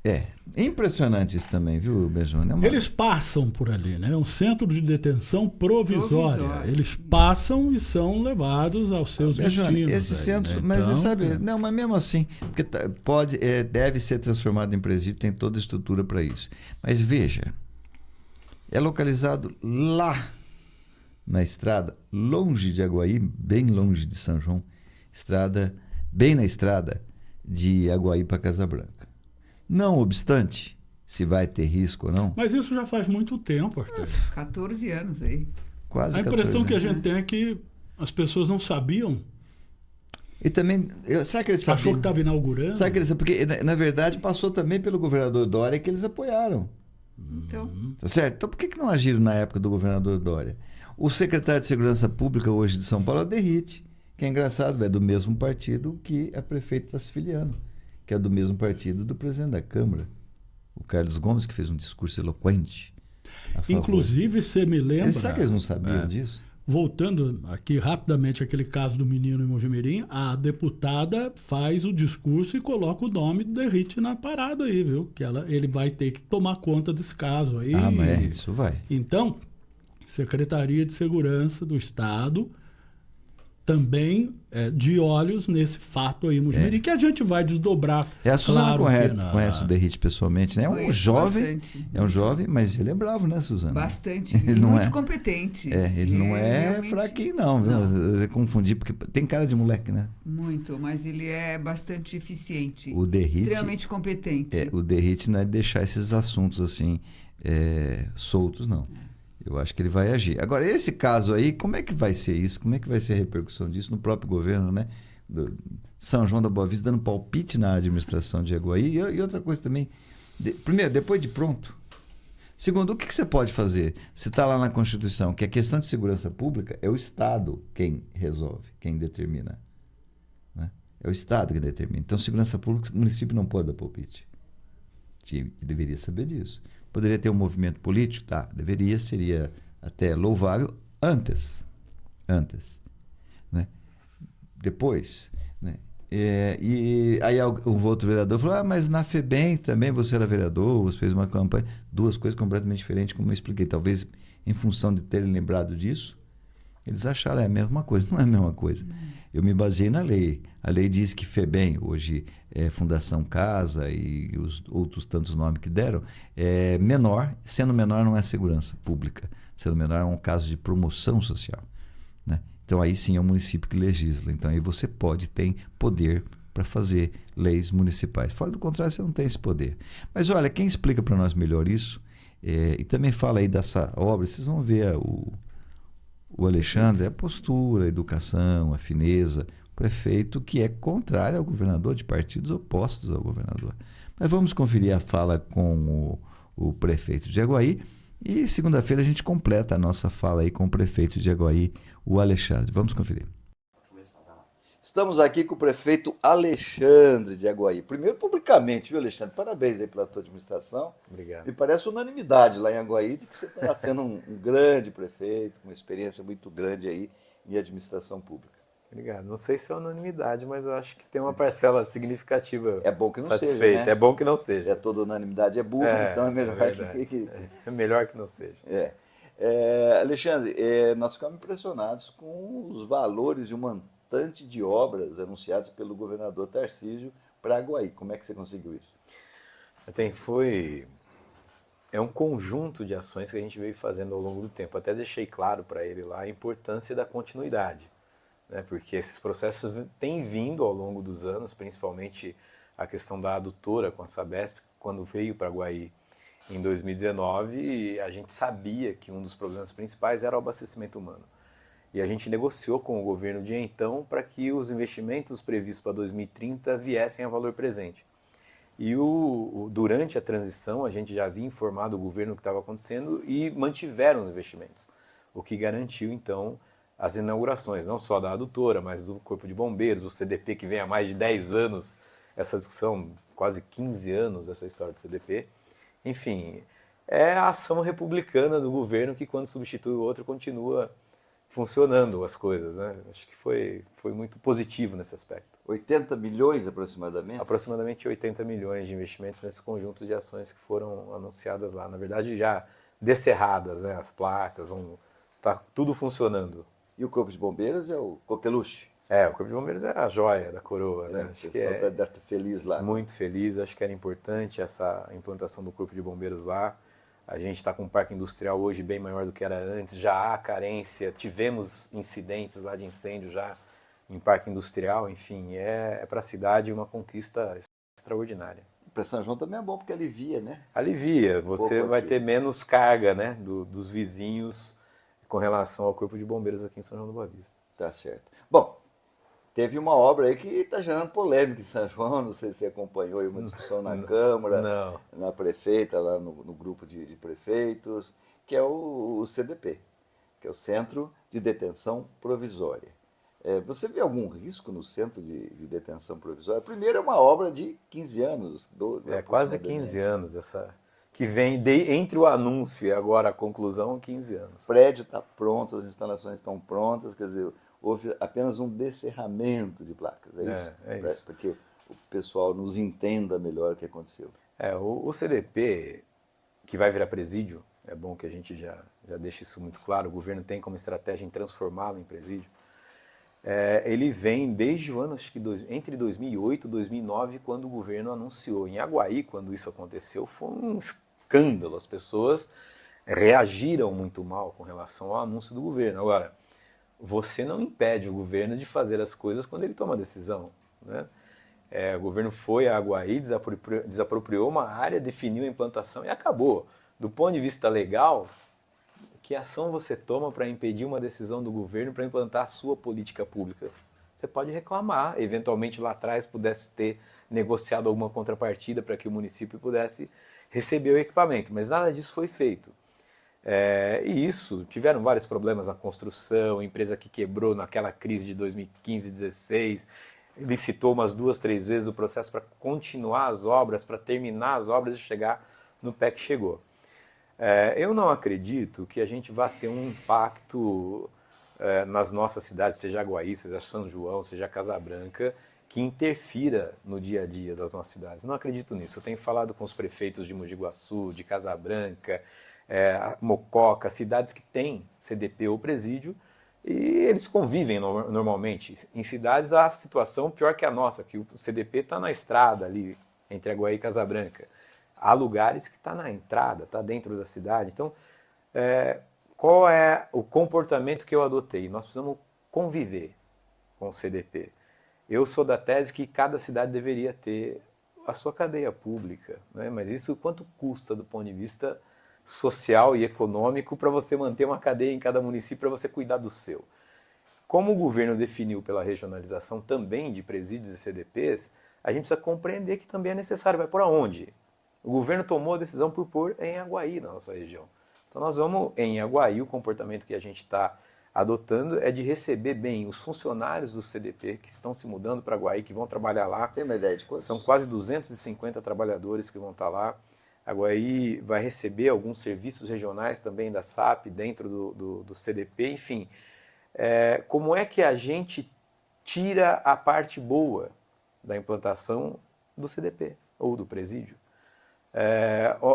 É impressionante isso também, viu, Bejone? Eles passam por ali, né? É um centro de detenção provisória. Eles passam e são levados aos seus Bejone, destinos. esse centro, né? mas Então, você sabe, não, mas mesmo assim, porque deve ser transformado em presídio, tem toda a estrutura para isso. Mas veja, é localizado lá na estrada, longe de Aguaí, bem longe de São João, bem na estrada de Aguaí para Casa Branca. Não obstante, se vai ter risco ou não. Mas isso já faz muito tempo, Arthur. 14 anos aí. Quase 14 anos. A impressão que a gente tem é que as pessoas não sabiam. E também, será que eles sabiam? Achou que estava inaugurando? Será que eles porque na verdade passou também pelo governador Dória que eles apoiaram. Então, Tá certo? Então por que não agiram na época do governador Dória? O secretário de Segurança Pública hoje de São Paulo é o Derrite, que é engraçado, é do mesmo partido que a prefeita está se filiando, que é do mesmo partido do presidente da Câmara, o Carlos Gomes, que fez um discurso eloquente. Inclusive, você me lembra... Será que eles não sabiam disso? Voltando aqui rapidamente àquele caso do menino em Mojimirim, a deputada faz o discurso e coloca o nome do Derrite na parada aí, viu? Que ele vai ter que tomar conta desse caso aí. Ah, mas isso vai. Então, Secretaria de Segurança do Estado também de olhos nesse fato aí, Mojimirim, que a gente vai desdobrar. A Suzana Claro conhece o Derrite pessoalmente, né? É um jovem, mas ele é bravo, né, Suzana? Bastante. Ele muito competente. Ele não é realmente... fraquinho, não. Você confundir, porque tem cara de moleque, né? Muito, mas ele é bastante eficiente. O Derrite, extremamente competente. O Derrite não é deixar esses assuntos assim soltos, não. Eu acho que ele vai agir. Agora, esse caso aí, como é que vai ser isso? Como é que vai ser a repercussão disso no próprio governo, né? Do São João da Boa Vista dando palpite na administração de Aguaí. E outra coisa também, primeiro, depois de pronto. Segundo, o que você pode fazer? Se está lá na Constituição que a questão de segurança pública é o Estado quem resolve, quem determina. Né? É o Estado que determina. Então, segurança pública, o município não pode dar palpite. Deveria saber disso. Poderia ter um movimento político? Tá, deveria, seria até louvável antes. Né? Depois. Né? E aí um outro vereador falou, mas na FEBEM também você era vereador, você fez uma campanha. Duas coisas completamente diferentes, como eu expliquei. Talvez em função de terem lembrado disso, eles acharam a mesma coisa. Não é a mesma coisa. Eu me baseei na lei. A lei diz que FEBEM, hoje é Fundação Casa e os outros tantos nomes que deram, é menor. Sendo menor não é segurança pública. Sendo menor é um caso de promoção social. Né? Então aí sim é o município que legisla. Então aí você tem poder para fazer leis municipais. Fora do contrário, você não tem esse poder. Mas olha, quem explica para nós melhor isso, e também fala aí dessa obra, vocês vão ver o Alexandre, a postura, a educação, a fineza, o prefeito que é contrário ao governador, de partidos opostos ao governador. Mas vamos conferir a fala com o prefeito de Aguaí e segunda-feira a gente completa a nossa fala aí com o prefeito de Aguaí, o Alexandre. Vamos conferir. Estamos aqui com o prefeito Alexandre de Aguaí. Primeiro, publicamente, viu, Alexandre? Parabéns aí pela tua administração. Obrigado. Me parece unanimidade lá em Aguaí de que você está sendo um grande prefeito, com uma experiência muito grande aí em administração pública. Obrigado. Não sei se é unanimidade, mas eu acho que tem uma parcela significativa. É bom que não satisfeita. seja, né? É bom que não seja. Toda unanimidade é burro, então é melhor que... É melhor que não seja. Alexandre, nós ficamos impressionados com os valores e o montante de obras anunciadas pelo governador Tarcísio para Aguaí. Como é que você conseguiu isso? É um conjunto de ações que a gente veio fazendo ao longo do tempo. Até deixei claro para ele lá a importância da continuidade, né? Porque esses processos têm vindo ao longo dos anos, principalmente a questão da adutora com a Sabesp, quando veio para Aguaí em 2019, a gente sabia que um dos problemas principais era o abastecimento humano. E a gente negociou com o governo de então para que os investimentos previstos para 2030 viessem a valor presente. E durante a transição, a gente já havia informado o governo o que estava acontecendo e mantiveram os investimentos, o que garantiu, então, as inaugurações, não só da adutora, mas do Corpo de Bombeiros, o CDP, que vem há mais de 10 anos essa discussão, quase 15 anos, essa história do CDP. Enfim, é a ação republicana do governo que, quando substitui o outro, continua funcionando as coisas, né? Acho que foi muito positivo nesse aspecto. 80 milhões aproximadamente? Aproximadamente 80 milhões de investimentos nesse conjunto de ações que foram anunciadas lá. Na verdade, já descerradas, né? As placas, tá tudo funcionando. E o Corpo de Bombeiros é o coqueluche? O Corpo de Bombeiros é a joia da coroa, né? Acho que deve estar feliz lá. Muito feliz, acho que era importante essa implantação do Corpo de Bombeiros lá. A gente está com um parque industrial hoje bem maior do que era antes, já há carência, tivemos incidentes lá de incêndio já em parque industrial, enfim, é para a cidade uma conquista extraordinária. Para São João também é bom, porque alivia, né? Alivia, você vai ter menos carga, né, dos vizinhos com relação ao Corpo de Bombeiros aqui em São João da Boa Vista. Tá certo. Bom, teve uma obra aí que está gerando polêmica em São João, não sei se você acompanhou aí uma discussão na Câmara, na prefeita, lá no grupo de prefeitos, que é o CDP, que é o Centro de Detenção Provisória. Você vê algum risco no Centro de Detenção Provisória? Primeiro, é uma obra de 15 anos. Quase 15 anos, que vem entre o anúncio e agora a conclusão, 15 anos. O prédio está pronto, as instalações estão prontas, quer dizer, houve apenas um descerramento de placas, é isso? É isso. Para que o pessoal nos entenda melhor o que aconteceu. O CDP, que vai virar presídio, é bom que a gente já deixe isso muito claro, o governo tem como estratégia em transformá-lo em presídio. Ele vem desde o ano, acho que entre 2008 e 2009, quando o governo anunciou. Em Aguaí, quando isso aconteceu, foi um escândalo. As pessoas reagiram muito mal com relação ao anúncio do governo. Agora, você não impede o governo de fazer as coisas quando ele toma a decisão, né? O governo foi a Aguaí, desapropriou uma área, definiu a implantação e acabou. Do ponto de vista legal, que ação você toma para impedir uma decisão do governo para implantar a sua política pública? Você pode reclamar, eventualmente lá atrás pudesse ter negociado alguma contrapartida para que o município pudesse receber o equipamento, mas nada disso foi feito. E isso, tiveram vários problemas na construção, empresa que quebrou naquela crise de 2015 e 2016, licitou umas 2, 3 vezes o processo para continuar as obras, para terminar as obras e chegar no pé que chegou. Eu não acredito que a gente vá ter um impacto nas nossas cidades, seja Aguaí, seja São João, seja Casa Branca, que interfira no dia a dia das nossas cidades. Não acredito nisso. Eu tenho falado com os prefeitos de Mogi Guaçu, de Casa Branca, Mococa, cidades que têm CDP ou presídio, e eles convivem normalmente. Em cidades há a situação pior que a nossa, que o CDP está na estrada ali, entre Aguaí e Casa Branca. Há lugares que está na entrada, está dentro da cidade. Então, qual é o comportamento que eu adotei? Nós precisamos conviver com o CDP. Eu sou da tese que cada cidade deveria ter a sua cadeia pública, né? Mas isso quanto custa do ponto de vista social e econômico para você manter uma cadeia em cada município para você cuidar do seu? Como o governo definiu pela regionalização também de presídios e CDPs, a gente precisa compreender que também é necessário. Vai por aonde? O governo tomou a decisão por pôr em Aguaí, na nossa região. Então nós vamos em Aguaí, o comportamento que a gente está adotando é de receber bem os funcionários do CDP que estão se mudando para Aguaí, que vão trabalhar lá. Tem uma ideia de quantos? São quase 250 trabalhadores que vão estar lá. Aguaí vai receber alguns serviços regionais também da SAP dentro do CDP. Enfim, como é que a gente tira a parte boa da implantação do CDP ou do presídio?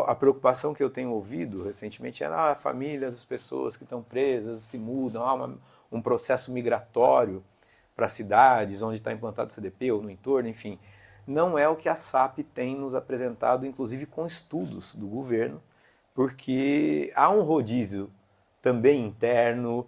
A preocupação que eu tenho ouvido recentemente é a família das pessoas que estão presas, se mudam, há um processo migratório para cidades onde está implantado o CDP ou no entorno, enfim. Não é o que a SAP tem nos apresentado, inclusive com estudos do governo, porque há um rodízio também interno,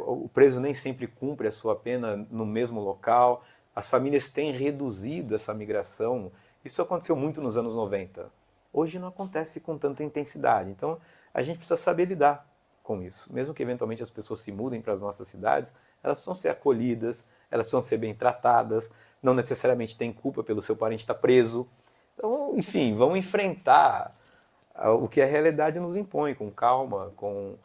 o preso nem sempre cumpre a sua pena no mesmo local, as famílias têm reduzido essa migração. Isso aconteceu muito nos anos 90. Hoje não acontece com tanta intensidade. Então, a gente precisa saber lidar com isso. Mesmo que eventualmente as pessoas se mudem para as nossas cidades, elas precisam ser acolhidas, elas precisam ser bem tratadas, não necessariamente têm culpa pelo seu parente estar preso. Então, enfim, vamos enfrentar o que a realidade nos impõe, com calma, com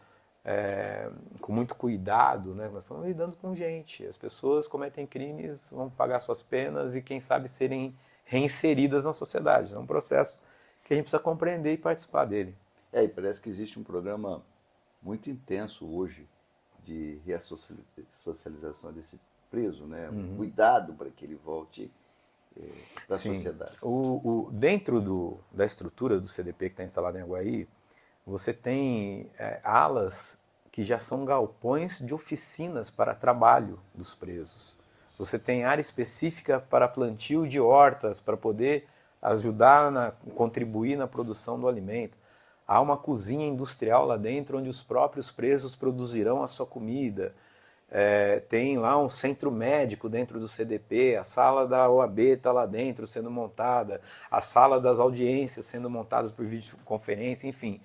com muito cuidado, né? Nós estamos lidando com gente. As pessoas cometem crimes, vão pagar suas penas e, quem sabe, serem reinseridas na sociedade. É um processo que a gente precisa compreender e participar dele. E parece que existe um programa muito intenso hoje de ressocialização desse preso, né? Um cuidado para que ele volte para a sociedade. Dentro da estrutura do CDP que está instalado em Aguaí, você tem alas que já são galpões de oficinas para trabalho dos presos. Você tem área específica para plantio de hortas, para poder ajudar, contribuir na produção do alimento. Há uma cozinha industrial lá dentro, onde os próprios presos produzirão a sua comida. Tem lá um centro médico dentro do CDP, a sala da OAB está lá dentro sendo montada, a sala das audiências sendo montadas por videoconferência, enfim.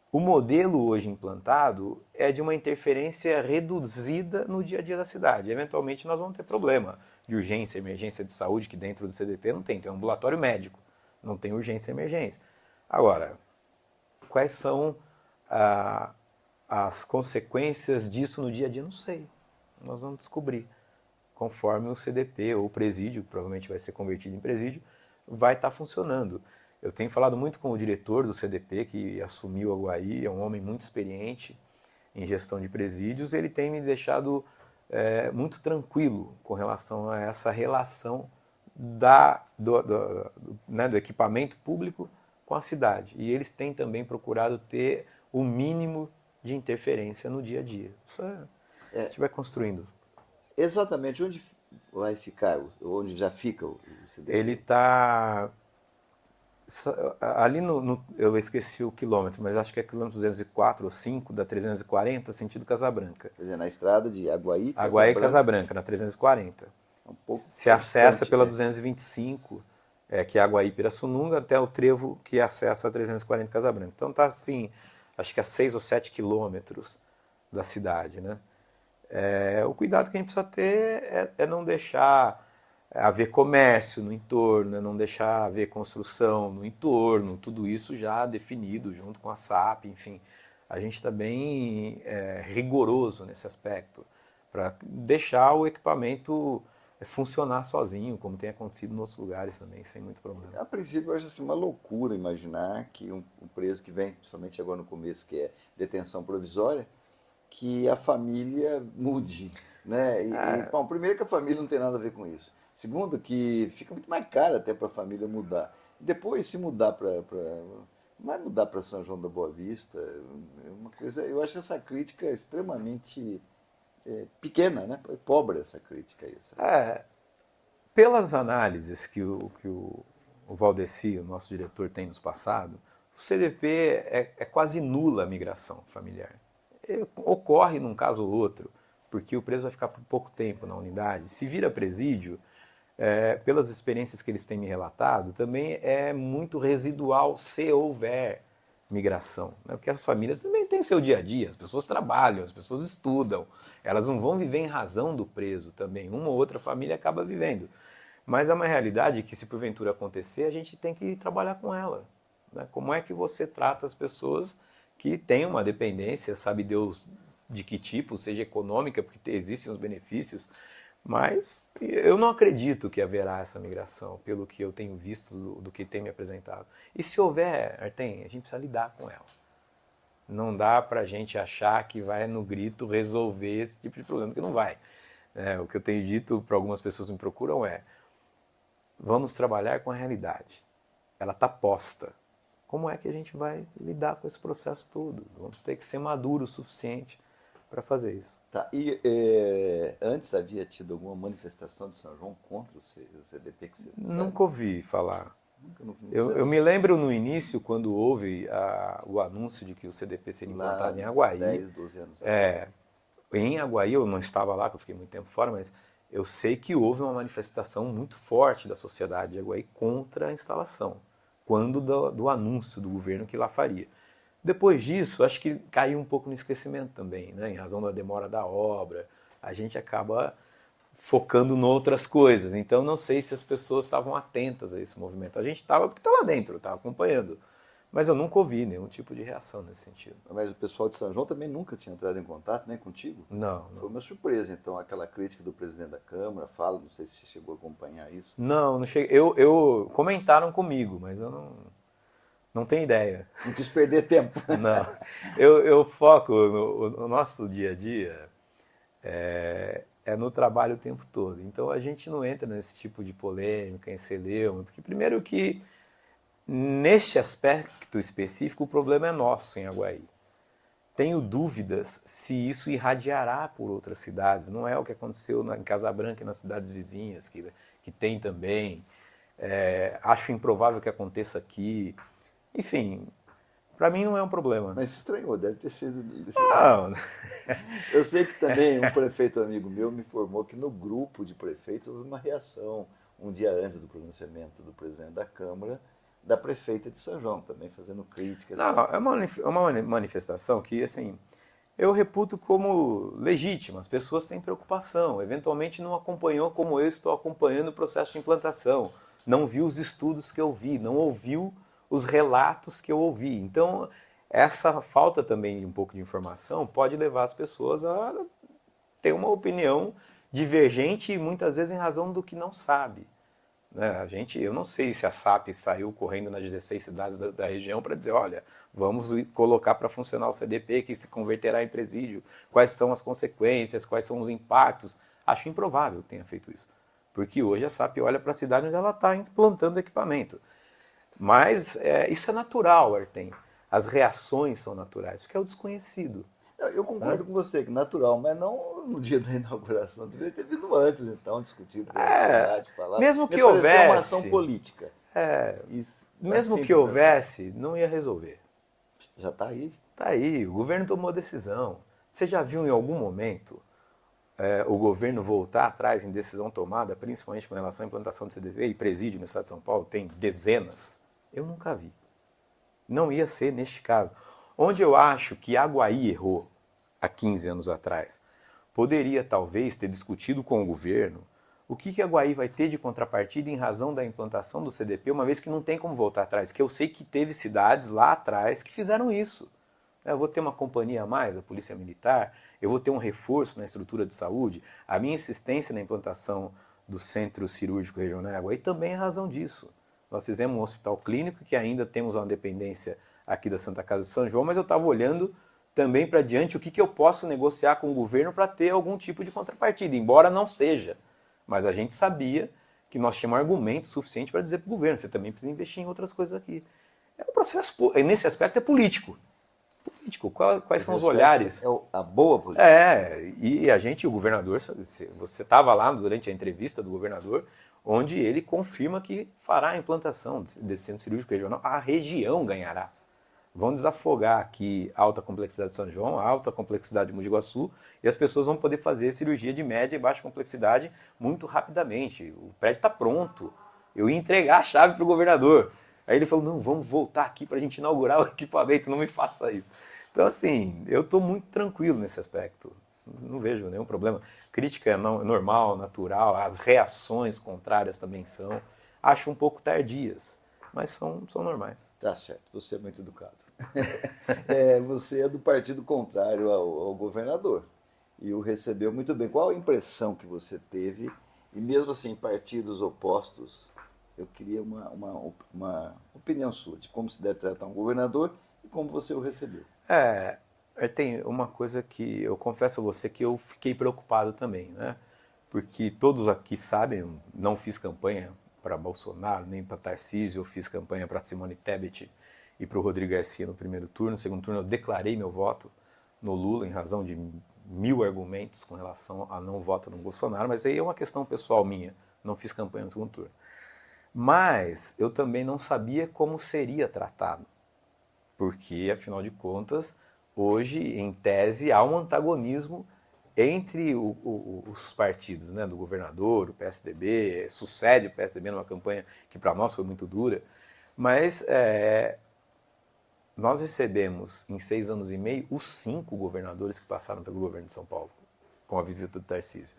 O modelo hoje implantado é de uma interferência reduzida no dia a dia da cidade. Eventualmente nós vamos ter problema de urgência, emergência de saúde, que dentro do CDP não tem. Tem um ambulatório médico, não tem urgência e emergência. Agora, quais são as consequências disso no dia a dia? Não sei. Nós vamos descobrir. Conforme o CDP ou o presídio, que provavelmente vai ser convertido em presídio, vai estar funcionando. Eu tenho falado muito com o diretor do CDP, que assumiu Aguaí, é um homem muito experiente em gestão de presídios. Ele tem me deixado muito tranquilo com relação a essa relação do equipamento público com a cidade. E eles têm também procurado ter o mínimo de interferência no dia a dia. Isso a gente vai construindo. Exatamente. Onde vai ficar, onde já fica o CDP? Ele está ali eu esqueci o quilômetro, mas acho que é quilômetro 204 ou 5 da 340, sentido Casabranca. Quer dizer, na estrada de Aguaí, Aguaí e Casabranca, na 340. Um pouco se acessa distante, pela né? 225, que é Aguaí Pirassununga, até o trevo que acessa a 340 Casabranca. Então está assim, acho que a 6 ou 7 quilômetros da cidade, né? O cuidado que a gente precisa ter é não deixar haver comércio no entorno, não deixar haver construção no entorno, tudo isso já definido junto com a SAP, enfim. A gente está bem rigoroso nesse aspecto, para deixar o equipamento funcionar sozinho, como tem acontecido em outros lugares também, sem muito problema. A princípio, eu acho assim, uma loucura imaginar que um preso que vem, principalmente agora no começo, que é detenção provisória, que a família mude, né? Bom, primeiro que a família não tem nada a ver com isso. Segundo, que fica muito mais caro até para a família mudar. Depois, se mudar vai mudar para São João da Boa Vista, uma coisa, eu acho essa crítica extremamente pequena, né? Pobre essa crítica aí. Pelas análises que o Valdeci, o nosso diretor, tem nos passado, o CDP é quase nula a migração familiar. Ocorre num caso ou outro, porque o preso vai ficar por pouco tempo na unidade. Se vira presídio, pelas experiências que eles têm me relatado, também é muito residual se houver migração, né? Porque as famílias também têm seu dia a dia, as pessoas trabalham, as pessoas estudam, elas não vão viver em razão do preso também, uma ou outra família acaba vivendo. Mas é uma realidade que, se porventura acontecer, a gente tem que trabalhar com ela, né? Como é que você trata as pessoas que têm uma dependência, sabe Deus de que tipo, seja econômica, porque existem os benefícios, mas eu não acredito que haverá essa migração, pelo que eu tenho visto do que tem me apresentado. E se houver, Artem, a gente precisa lidar com ela. Não dá pra gente achar que vai no grito resolver esse tipo de problema, porque não vai. O que eu tenho dito para algumas pessoas que me procuram vamos trabalhar com a realidade. Ela está posta. Como é que a gente vai lidar com esse processo todo? Vamos ter que ser maduro o suficiente para fazer isso. Tá. E antes havia tido alguma manifestação de São João contra o CDP? Que você Nunca ouvi falar. Nunca Eu me lembro no início, quando houve o anúncio de que o CDP seria implantado em Aguaí. 10, 12 anos. Em Aguaí, eu não estava lá, porque eu fiquei muito tempo fora, mas eu sei que houve uma manifestação muito forte da sociedade de Aguaí contra a instalação, quando do anúncio do governo que lá faria. Depois disso, acho que caiu um pouco no esquecimento também, né? Em razão da demora da obra, a gente acaba focando em outras coisas. Então, não sei se as pessoas estavam atentas a esse movimento. A gente estava porque estava lá dentro, estava acompanhando. Mas eu nunca ouvi nenhum tipo de reação nesse sentido. Mas o pessoal de São João também nunca tinha entrado em contato, né, contigo? Não, Foi não. uma surpresa, então, aquela crítica do presidente da Câmara, fala, não sei se você chegou a acompanhar isso. Não, não cheguei. Eu comentaram comigo, mas eu não tenho ideia. Não quis perder tempo. Não. Eu foco no nosso dia a dia é no trabalho o tempo todo. Então a gente não entra nesse tipo de polêmica, em celeuma, porque primeiro que neste aspecto específico o problema é nosso em Aguaí. Tenho dúvidas se isso irradiará por outras cidades. Não é o que aconteceu em Casa Branca e nas cidades vizinhas, que tem também. Acho improvável que aconteça aqui. Enfim, para mim não é um problema. Mas se estranhou, deve ter sido... Não. Eu sei que também um prefeito amigo meu me informou que no grupo de prefeitos houve uma reação um dia antes do pronunciamento do presidente da Câmara, da prefeita de São João, também fazendo críticas. Não, é uma manifestação que, assim, eu reputo como legítima. As pessoas têm preocupação. Eventualmente não acompanhou como eu estou acompanhando o processo de implantação. Não viu os estudos que eu vi, não ouviu os relatos que eu ouvi. Então, essa falta também de um pouco de informação pode levar as pessoas a ter uma opinião divergente e muitas vezes em razão do que não sabe. Eu não sei se a SAP saiu correndo nas 16 cidades da região para dizer, olha, vamos colocar para funcionar o CDP que se converterá em presídio, quais são as consequências, quais são os impactos. Acho improvável que tenha feito isso, porque hoje a SAP olha para a cidade onde ela está implantando equipamento. Mas isso é natural, Artem. As reações são naturais, porque é o desconhecido. Eu concordo com você, que natural, mas não no dia da inauguração. Deveria ter vindo antes, então, discutido com a cidade, falar. Mesmo que Me pareceu houvesse. uma ação política. Isso, Mesmo simples que assim. houvesse, não ia resolver. Já está aí. Está aí, o governo tomou decisão. Você já viu em algum momento o governo voltar atrás em decisão tomada, principalmente com relação à implantação do CDV e presídio no estado de São Paulo? Tem dezenas. Eu nunca vi. Não ia ser neste caso. Onde eu acho que Aguaí errou há 15 anos atrás, poderia talvez ter discutido com o governo o que Aguaí vai ter de contrapartida em razão da implantação do CDP, uma vez que não tem como voltar atrás. Que eu sei que teve cidades lá atrás que fizeram isso. Eu vou ter uma companhia a mais, a Polícia Militar, eu vou ter um reforço na estrutura de saúde. A minha insistência na implantação do Centro Cirúrgico Regional em Aguaí também é razão disso. Nós fizemos um hospital clínico que ainda temos uma dependência aqui da Santa Casa de São João, mas eu estava olhando também para diante o que eu posso negociar com o governo para ter algum tipo de contrapartida, embora não seja. Mas a gente sabia que nós tínhamos argumento suficiente para dizer para o governo, você também precisa investir em outras coisas aqui. É um processo, nesse aspecto é político. Quais são os olhares? É a boa política. E a gente, o governador, você estava lá durante a entrevista do governador, onde ele confirma que fará a implantação desse centro cirúrgico regional, a região ganhará. Vão desafogar aqui a alta complexidade de São João, a alta complexidade de Mogi Guaçu, e as pessoas vão poder fazer cirurgia de média e baixa complexidade muito rapidamente. O prédio está pronto. Eu ia entregar a chave para o governador. Aí ele falou, não, vamos voltar aqui para a gente inaugurar o equipamento, não me faça isso. Então, assim, eu estou muito tranquilo nesse aspecto. Não vejo nenhum problema. Crítica é normal, natural, as reações contrárias também são. Acho um pouco tardias, mas são normais. Tá certo, você é muito educado. Você é do partido contrário ao governador e o recebeu muito bem. Qual a impressão que você teve? E mesmo assim, partidos opostos, eu queria uma opinião sua de como se deve tratar um governador e como você o recebeu. Tem uma coisa que eu confesso a você que eu fiquei preocupado também, né? Porque todos aqui sabem, eu não fiz campanha para Bolsonaro, nem para Tarcísio, eu fiz campanha para Simone Tebet e para o Rodrigo Garcia no primeiro turno. No segundo turno eu declarei meu voto no Lula em razão de 1000 argumentos com relação a não voto no Bolsonaro, mas aí é uma questão pessoal minha, não fiz campanha no segundo turno. Mas eu também não sabia como seria tratado, porque afinal de contas, hoje, em tese, há um antagonismo entre os partidos, né, do governador, o PSDB, sucede o PSDB numa campanha que para nós foi muito dura, mas nós recebemos em 6 anos e meio os 5 governadores que passaram pelo governo de São Paulo, com a visita do Tarcísio.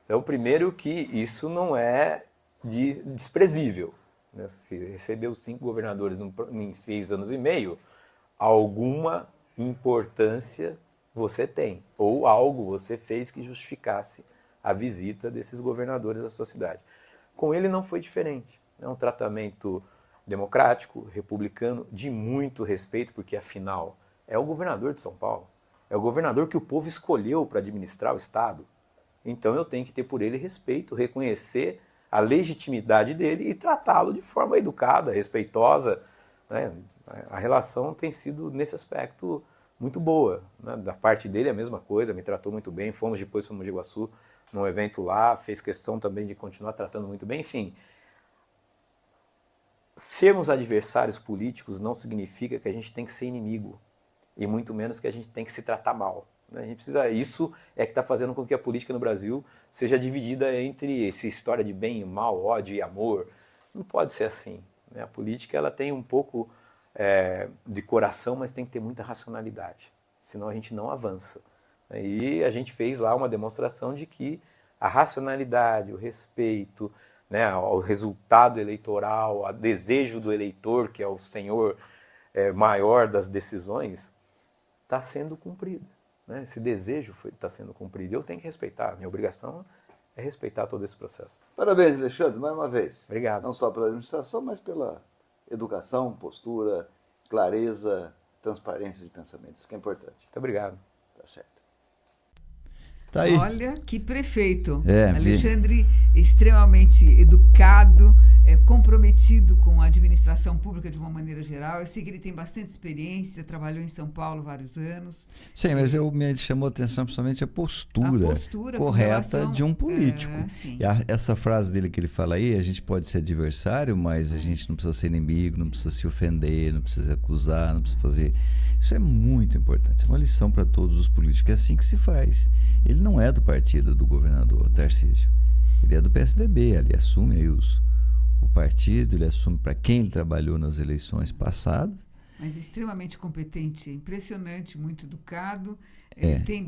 Então, primeiro que isso não é desprezível, né? Se recebeu 5 governadores em 6 anos e meio, alguma importância você tem, ou algo você fez que justificasse a visita desses governadores à sua cidade. Com ele não foi diferente. É um tratamento democrático, republicano, de muito respeito, porque afinal é o governador de São Paulo. É o governador que o povo escolheu para administrar o Estado. Então eu tenho que ter por ele respeito, reconhecer a legitimidade dele e tratá-lo de forma educada, respeitosa, né? A relação tem sido, nesse aspecto, muito boa, né? Da parte dele a mesma coisa, me tratou muito bem. Fomos depois para Mogi Guaçu, num evento lá, fez questão também de continuar tratando muito bem. Enfim, sermos adversários políticos não significa que a gente tem que ser inimigo, e muito menos que a gente tem que se tratar mal. A gente precisa, isso é que está fazendo com que a política no Brasil seja dividida entre essa história de bem e mal, ódio e amor. Não pode ser assim, né? A política ela tem um pouco de coração, mas tem que ter muita racionalidade, senão a gente não avança. E a gente fez lá uma demonstração de que a racionalidade, o respeito, né, ao resultado eleitoral, ao desejo do eleitor, que é o senhor maior das decisões, está sendo cumprido. Né? Esse desejo está sendo cumprido. Eu tenho que respeitar. Minha obrigação é respeitar todo esse processo. Parabéns, Alexandre, mais uma vez. Obrigado. Não só pela administração, mas pela educação, postura, clareza, transparência de pensamentos, que é importante. Muito obrigado. Tá certo. Tá aí. Olha que prefeito. Alexandre, extremamente educado, comprometido com a administração pública de uma maneira geral. Eu sei que ele tem bastante experiência, trabalhou em São Paulo vários anos. Sim, mas me chamou a atenção principalmente a postura correta de um político. E essa frase dele que ele fala aí, a gente pode ser adversário, mas a gente não precisa ser inimigo, não precisa se ofender, não precisa acusar, não precisa fazer... Isso é muito importante, isso é uma lição para todos os políticos, é assim que se faz. Ele não é do partido do governador Tarcísio, ele é do PSDB, ele assume aí o partido, ele assume para quem ele trabalhou nas eleições passadas. Mas é extremamente competente, impressionante, muito educado, tem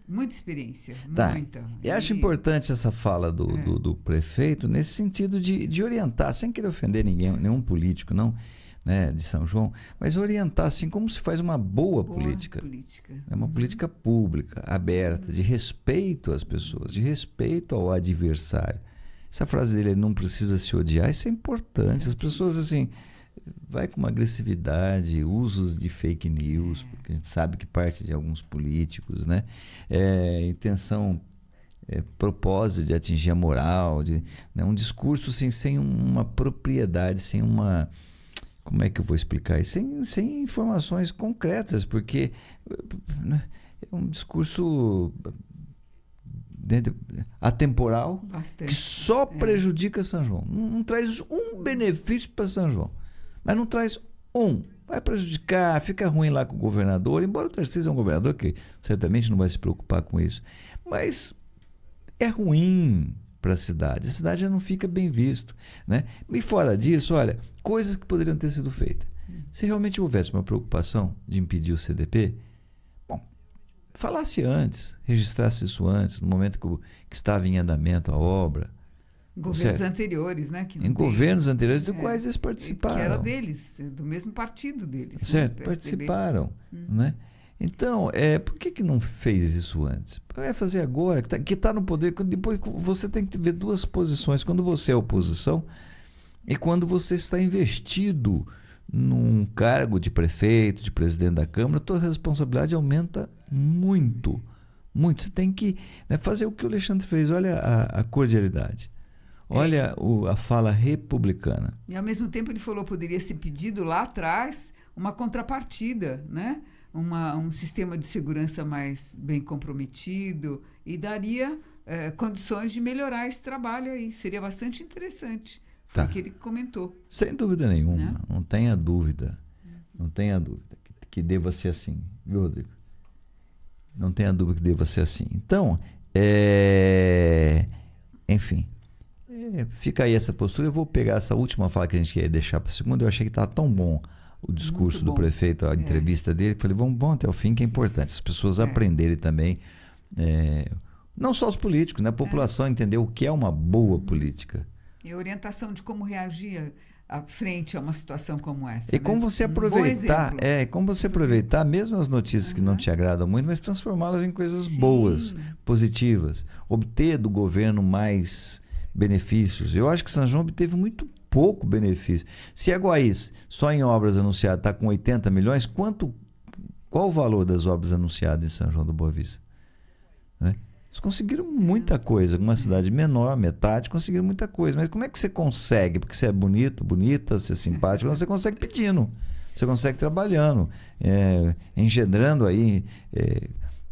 muita experiência, muita. E acho importante essa fala do prefeito nesse sentido de orientar, sem querer ofender nenhum político, não, né, de São João, mas orientar assim como se faz uma boa política. É uma política pública, aberta, de respeito às pessoas, de respeito ao adversário. Essa frase dele, não precisa se odiar, isso é importante. As pessoas assim, vai com uma agressividade, usos de fake news, porque a gente sabe que parte de alguns políticos, né? Intenção, propósito de atingir a moral, né? Um discurso assim, sem uma propriedade, sem uma... Como é que eu vou explicar isso? Sem informações concretas, porque, né, é um discurso atemporal que só prejudica São João. Não traz um benefício para São João, mas não traz um. Vai prejudicar, fica ruim lá com o governador, embora o Tarcísio é um governador que certamente não vai se preocupar com isso, mas é ruim para a cidade já não fica bem visto, né? E fora disso, olha, coisas que poderiam ter sido feitas. Se realmente houvesse uma preocupação de impedir o CDP, bom, falasse antes, registrasse isso antes, no momento que estava em andamento a obra. Governos anteriores, né? Em governos anteriores, dos quais eles participaram. Que era deles, do mesmo partido deles. Certo, né? Participaram, né? Então, por que não fez isso antes? Vai fazer agora, que está no poder. Depois você tem que ver duas posições. Quando você é oposição e quando você está investido num cargo de prefeito, de presidente da Câmara, a tua responsabilidade aumenta muito. Muito. Você tem que, né, fazer o que o Alexandre fez. Olha a cordialidade. Olha a fala republicana. E ao mesmo tempo ele falou que poderia ser pedido lá atrás uma contrapartida, né? Um sistema de segurança mais bem comprometido e daria condições de melhorar esse trabalho aí. Seria bastante interessante. Foi o que ele comentou. Sem dúvida nenhuma. Né? Não tenha dúvida. Não tenha dúvida que deva ser assim. Viu, Rodrigo? Não tenha dúvida que deva ser assim. Então, enfim, fica aí essa postura. Eu vou pegar essa última fala que a gente ia deixar para a segunda. Eu achei que estava tão bom o discurso do prefeito, a entrevista dele, que falei, vamos até o fim, que é importante as pessoas aprenderem também, não só os políticos, né? A população entender o que é uma boa política. E a orientação de como reagir frente a uma situação como essa. E como né? você Um bom aproveitar, exemplo. como você aproveitar mesmo as notícias que não te agradam muito, mas transformá-las em coisas boas, positivas, obter do governo mais benefícios. Eu acho que São João obteve muito pouco benefício. Se a Guaís, só em obras anunciadas, está com 80 milhões, qual o valor das obras anunciadas em São João da Boa Vista? Né? Eles conseguiram muita coisa. Uma cidade menor, metade, conseguiram muita coisa. Mas como é que você consegue? Porque você é bonito, bonita, você é simpático, você consegue pedindo. Você consegue trabalhando, engendrando aí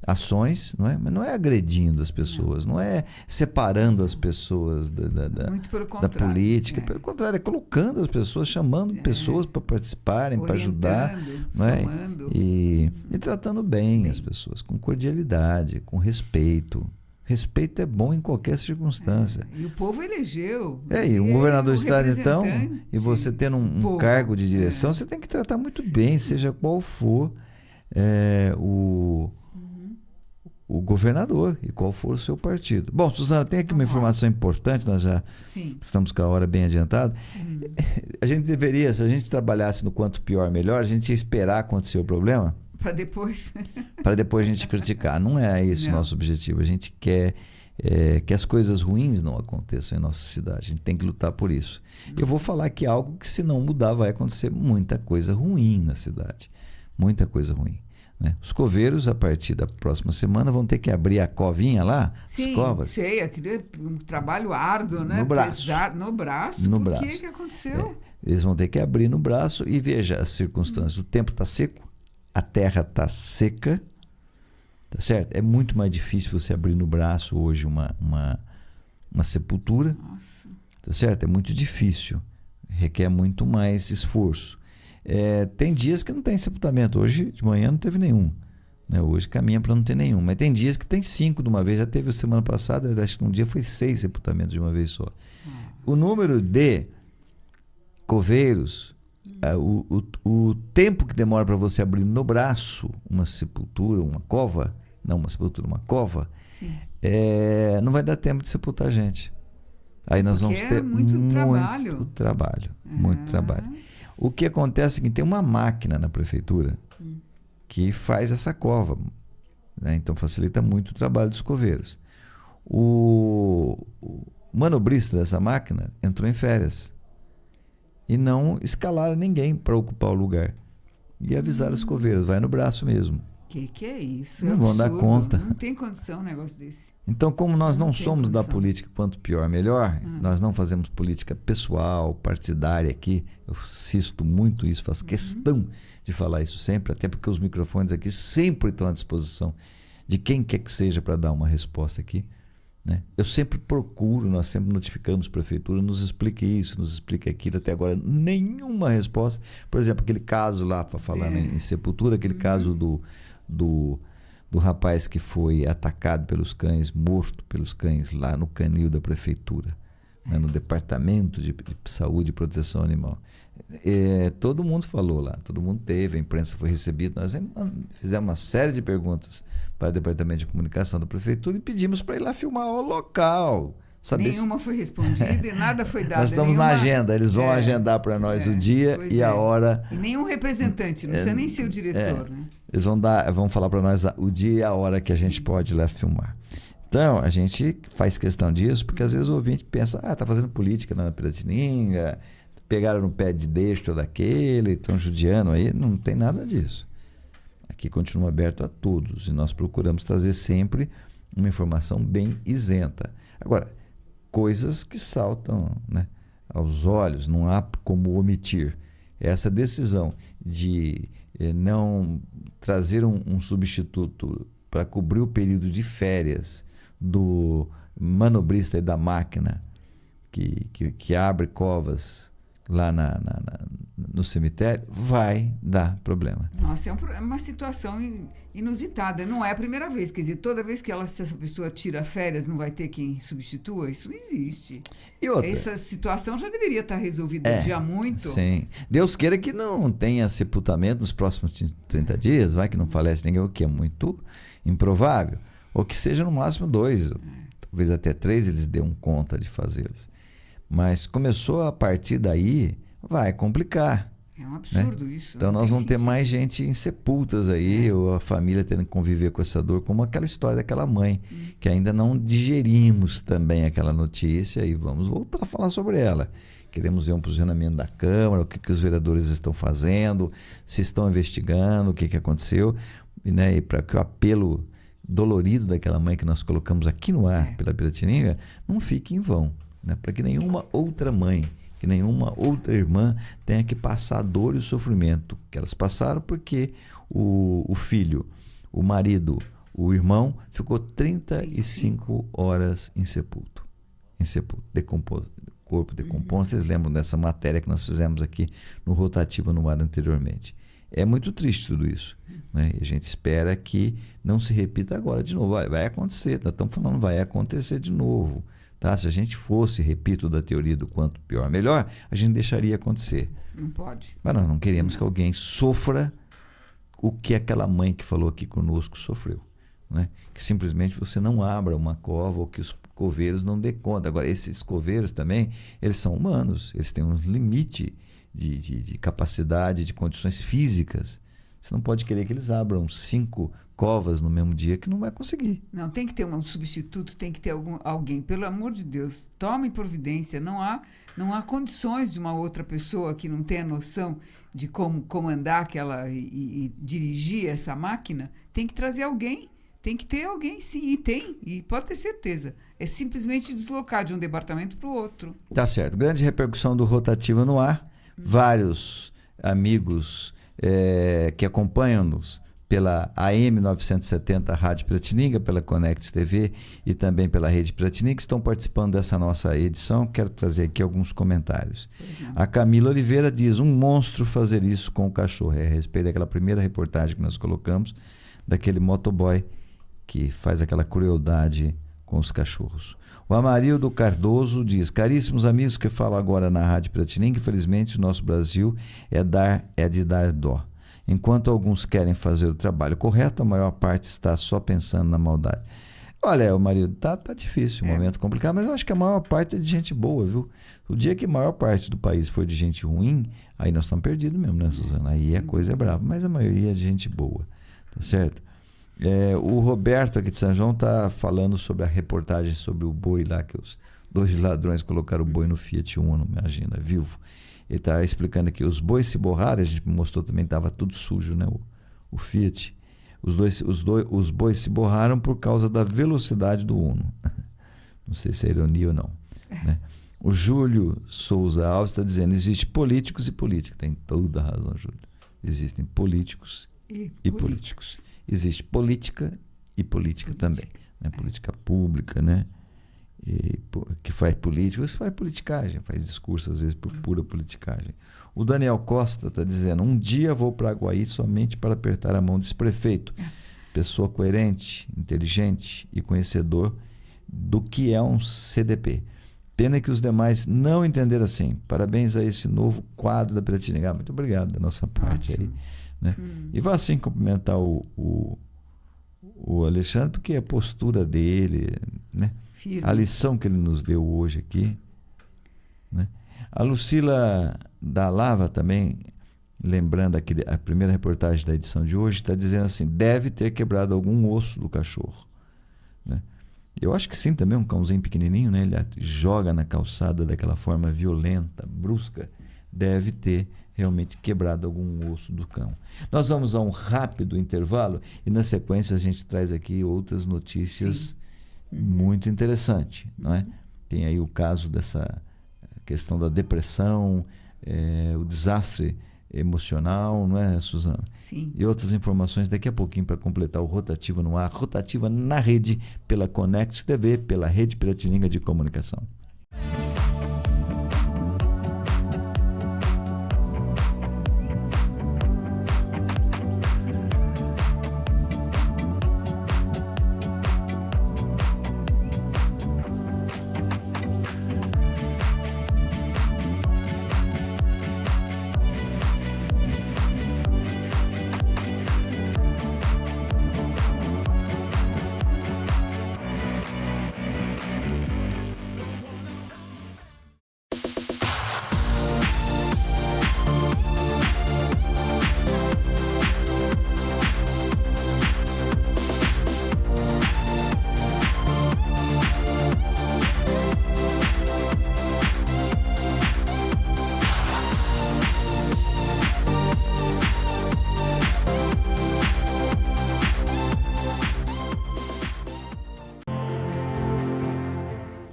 ações, não é? Mas não é agredindo as pessoas, não é separando as pessoas Muito pelo da contrário, política. Pelo contrário, é colocando as pessoas, chamando pessoas para participarem, para ajudar. Não é? Somando. E tratando bem as pessoas, com cordialidade, com respeito. Respeito é bom em qualquer circunstância. E o povo elegeu. E um governador de estado, então, representante e você tendo um povo. cargo de direção, você tem que tratar muito bem, seja qual for o governador e qual for o seu partido. Bom, Suzana, tem aqui uma informação importante, nós já estamos com a hora bem adiantada. A gente deveria, se a gente trabalhasse no quanto pior, melhor, a gente ia esperar acontecer o problema para depois a gente criticar. Não é esse o nosso objetivo. A gente quer que as coisas ruins não aconteçam em nossa cidade. A gente tem que lutar por isso. Eu vou falar aqui algo que, se não mudar, vai acontecer muita coisa ruim na cidade. Muita coisa ruim. Né? Os coveiros, a partir da próxima semana, vão ter que abrir a covinha lá, as covas. Sei, aquele é um trabalho árduo, né? No braço. Pesado, no braço. No Por braço. que aconteceu? Eles vão ter que abrir no braço e veja as circunstâncias. O tempo está seco, a terra está seca, tá certo? É muito mais difícil você abrir no braço hoje uma sepultura. Nossa. Tá certo? É muito difícil. Requer muito mais esforço. Tem dias que não tem sepultamento. Hoje de manhã não teve nenhum. Né? Hoje caminha para não ter nenhum. Mas tem dias que tem 5 de uma vez. Já teve semana passada, acho que um dia foi 6 sepultamentos de uma vez só. O número de coveiros, o tempo que demora para você abrir no braço uma sepultura, uma cova, não uma sepultura, uma cova, não vai dar tempo de sepultar a gente. Aí nós vamos ter muito trabalho. Muito trabalho. O que acontece é que tem uma máquina na prefeitura que faz essa cova, né? Então facilita muito o trabalho dos coveiros. O manobrista dessa máquina entrou em férias e não escalaram ninguém para ocupar o lugar. E avisaram os coveiros, vai no braço mesmo. Que é isso? Não vão dar conta. Não tem condição um negócio desse. Então, como nós não somos da política quanto pior, melhor, nós não fazemos política pessoal, partidária aqui. Eu insisto muito isso, faço questão de falar isso sempre, até porque os microfones aqui sempre estão à disposição de quem quer que seja para dar uma resposta aqui. Né? Eu sempre procuro, nós sempre notificamos a prefeitura, nos explique isso, nos explique aquilo. Até agora, nenhuma resposta. Por exemplo, aquele caso lá, para falar em sepultura, aquele caso do rapaz que foi atacado pelos cães, morto pelos cães lá no canil da prefeitura, né, no departamento de saúde e proteção animal. Todo mundo falou lá, todo mundo teve, a imprensa foi recebida. Nós fizemos uma série de perguntas para o departamento de comunicação da prefeitura e pedimos para ir lá filmar o local. Nenhuma foi respondida e nada foi dado. Nós estamos na agenda, eles vão agendar para nós o dia e a hora. E nenhum representante, não precisa nem ser o diretor. Né? Eles vão falar para nós o dia e a hora que a gente pode ir lá filmar. Então, a gente faz questão disso, porque às vezes o ouvinte pensa, tá fazendo política na Piratininga, pegaram no pé de deste ou daquele, estão judiando aí. Não tem nada disso. Aqui continua aberto a todos e nós procuramos trazer sempre uma informação bem isenta. Agora, coisas que saltam, né, aos olhos, não há como omitir. Essa decisão de não trazer um substituto para cobrir o período de férias do manobrista e da máquina que abre covas lá no cemitério, vai dar problema. Nossa, é uma situação inusitada. Não é a primeira vez. Quer dizer, toda vez que essa pessoa tira férias, não vai ter quem substitua? Isso não existe. E outra? Essa situação já deveria estar resolvida há muito. Sim. Deus queira que não tenha sepultamento nos próximos 30 dias, vai que não falece ninguém, o que é muito improvável. Ou que seja no máximo 2, talvez até 3 eles dêem conta de fazê-los. Mas começou a partir daí vai complicar. É um absurdo isso. Então não nós tem vamos ter sentido. mais gente em sepultas aí, ou a família tendo que conviver com essa dor, como aquela história daquela mãe, que ainda não digerimos também aquela notícia e vamos voltar a falar sobre ela. Queremos ver um posicionamento da Câmara, o que os vereadores estão fazendo, se estão investigando, o que aconteceu, né? E para que o apelo dolorido daquela mãe que nós colocamos aqui no ar pela Piratininga não fique em vão, né? Para que nenhuma outra mãe, que nenhuma outra irmã tenha que passar a dor e o sofrimento que elas passaram, porque o filho, o marido, o irmão ficou 35 horas em sepulto, corpo decompondo. Vocês lembram dessa matéria que nós fizemos aqui no Rotativa no ar anteriormente? É muito triste tudo isso, né? E a gente espera que não se repita agora de novo. Vai acontecer, estamos falando, vai acontecer de novo. Tá? Se a gente fosse, repito, da teoria do quanto pior, melhor, a gente deixaria acontecer. Não pode. Mas nós não queremos que alguém sofra o que aquela mãe que falou aqui conosco sofreu, né? Que simplesmente você não abra uma cova ou que os coveiros não dê conta. Agora, esses coveiros também, eles são humanos, eles têm um limite de capacidade, de condições físicas. Você não pode querer que eles abram 5 covas no mesmo dia, que não vai conseguir. Não, tem que ter um substituto, tem que ter alguém. Pelo amor de Deus, tome providência. Não há condições de uma outra pessoa que não tenha noção de como comandar e dirigir essa máquina. Tem que trazer alguém. Tem que ter alguém, sim. E tem. E pode ter certeza. É simplesmente deslocar de um departamento para o outro. Tá certo. Grande repercussão do Rotativa no ar. Vários amigos que acompanham-nos pela AM 970 Rádio Piratininga, pela Connect TV e também pela Rede Piratininga, estão participando dessa nossa edição. Quero trazer aqui alguns comentários. A Camila Oliveira diz: um monstro fazer isso com o cachorro. É a respeito daquela primeira reportagem que nós colocamos, daquele motoboy que faz aquela crueldade com os cachorros. O Amarildo Cardoso diz: caríssimos amigos que falam agora na Rádio Piratininga, infelizmente o nosso Brasil é de dar dó. Enquanto alguns querem fazer o trabalho correto, a maior parte está só pensando na maldade. Olha, o marido, tá difícil, um momento complicado, mas eu acho que a maior parte é de gente boa, viu? O dia que a maior parte do país for de gente ruim, aí nós estamos perdidos mesmo, né, Suzana? Aí a coisa é brava, mas a maioria é de gente boa, tá certo? O Roberto aqui de São João está falando sobre a reportagem sobre o boi lá, que os 2 ladrões colocaram o boi no Fiat Uno, imagina, vivo. Ele está explicando aqui, os bois se borraram, a gente mostrou também que estava tudo sujo, né? O Fiat. Os bois se borraram por causa da velocidade do Uno. Não sei se é ironia ou não, né? O Júlio Souza Alves está dizendo: existe políticos e política. Tem toda a razão, Júlio. Existem políticos e políticos. Existe política e política também, né? Política pública, né? Que faz política, você faz politicagem, faz discurso às vezes por pura politicagem. O Daniel Costa está dizendo: um dia vou para Aguaí somente para apertar a mão desse prefeito. Pessoa coerente, inteligente e conhecedor do que é um CDP. Pena que os demais não entenderam assim. Parabéns a esse novo quadro da Piratininga. Muito obrigado da nossa parte aí, né? E vá assim cumprimentar o Alexandre, porque a postura dele, né? A lição que ele nos deu hoje aqui, né? A Lucila da Lava também, lembrando aqui a primeira reportagem da edição de hoje, está dizendo assim: deve ter quebrado algum osso do cachorro, né? Eu acho que sim, também um cãozinho pequenininho, né? Ele joga na calçada daquela forma violenta, brusca, deve ter realmente quebrado algum osso do cão. Nós vamos a um rápido intervalo e na sequência a gente traz aqui outras notícias muito interessantes, não é? Tem aí o caso dessa questão da depressão, o desastre emocional, não é, Suzana? Sim. E outras informações daqui a pouquinho para completar o Rotativa no ar, Rotativa na rede, pela Connect TV, pela Rede Piratininga de Comunicação.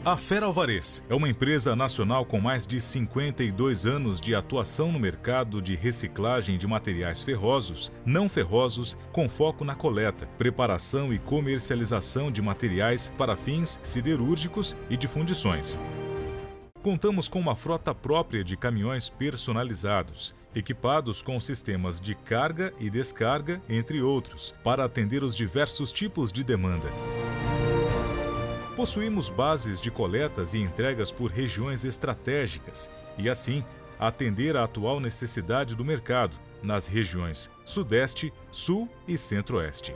A Feralvarez é uma empresa nacional com mais de 52 anos de atuação no mercado de reciclagem de materiais ferrosos, não ferrosos, com foco na coleta, preparação e comercialização de materiais para fins siderúrgicos e de fundições. Contamos com uma frota própria de caminhões personalizados, equipados com sistemas de carga e descarga, entre outros, para atender os diversos tipos de demanda. Possuímos bases de coletas e entregas por regiões estratégicas e, assim, atender à atual necessidade do mercado nas regiões Sudeste, Sul e Centro-Oeste.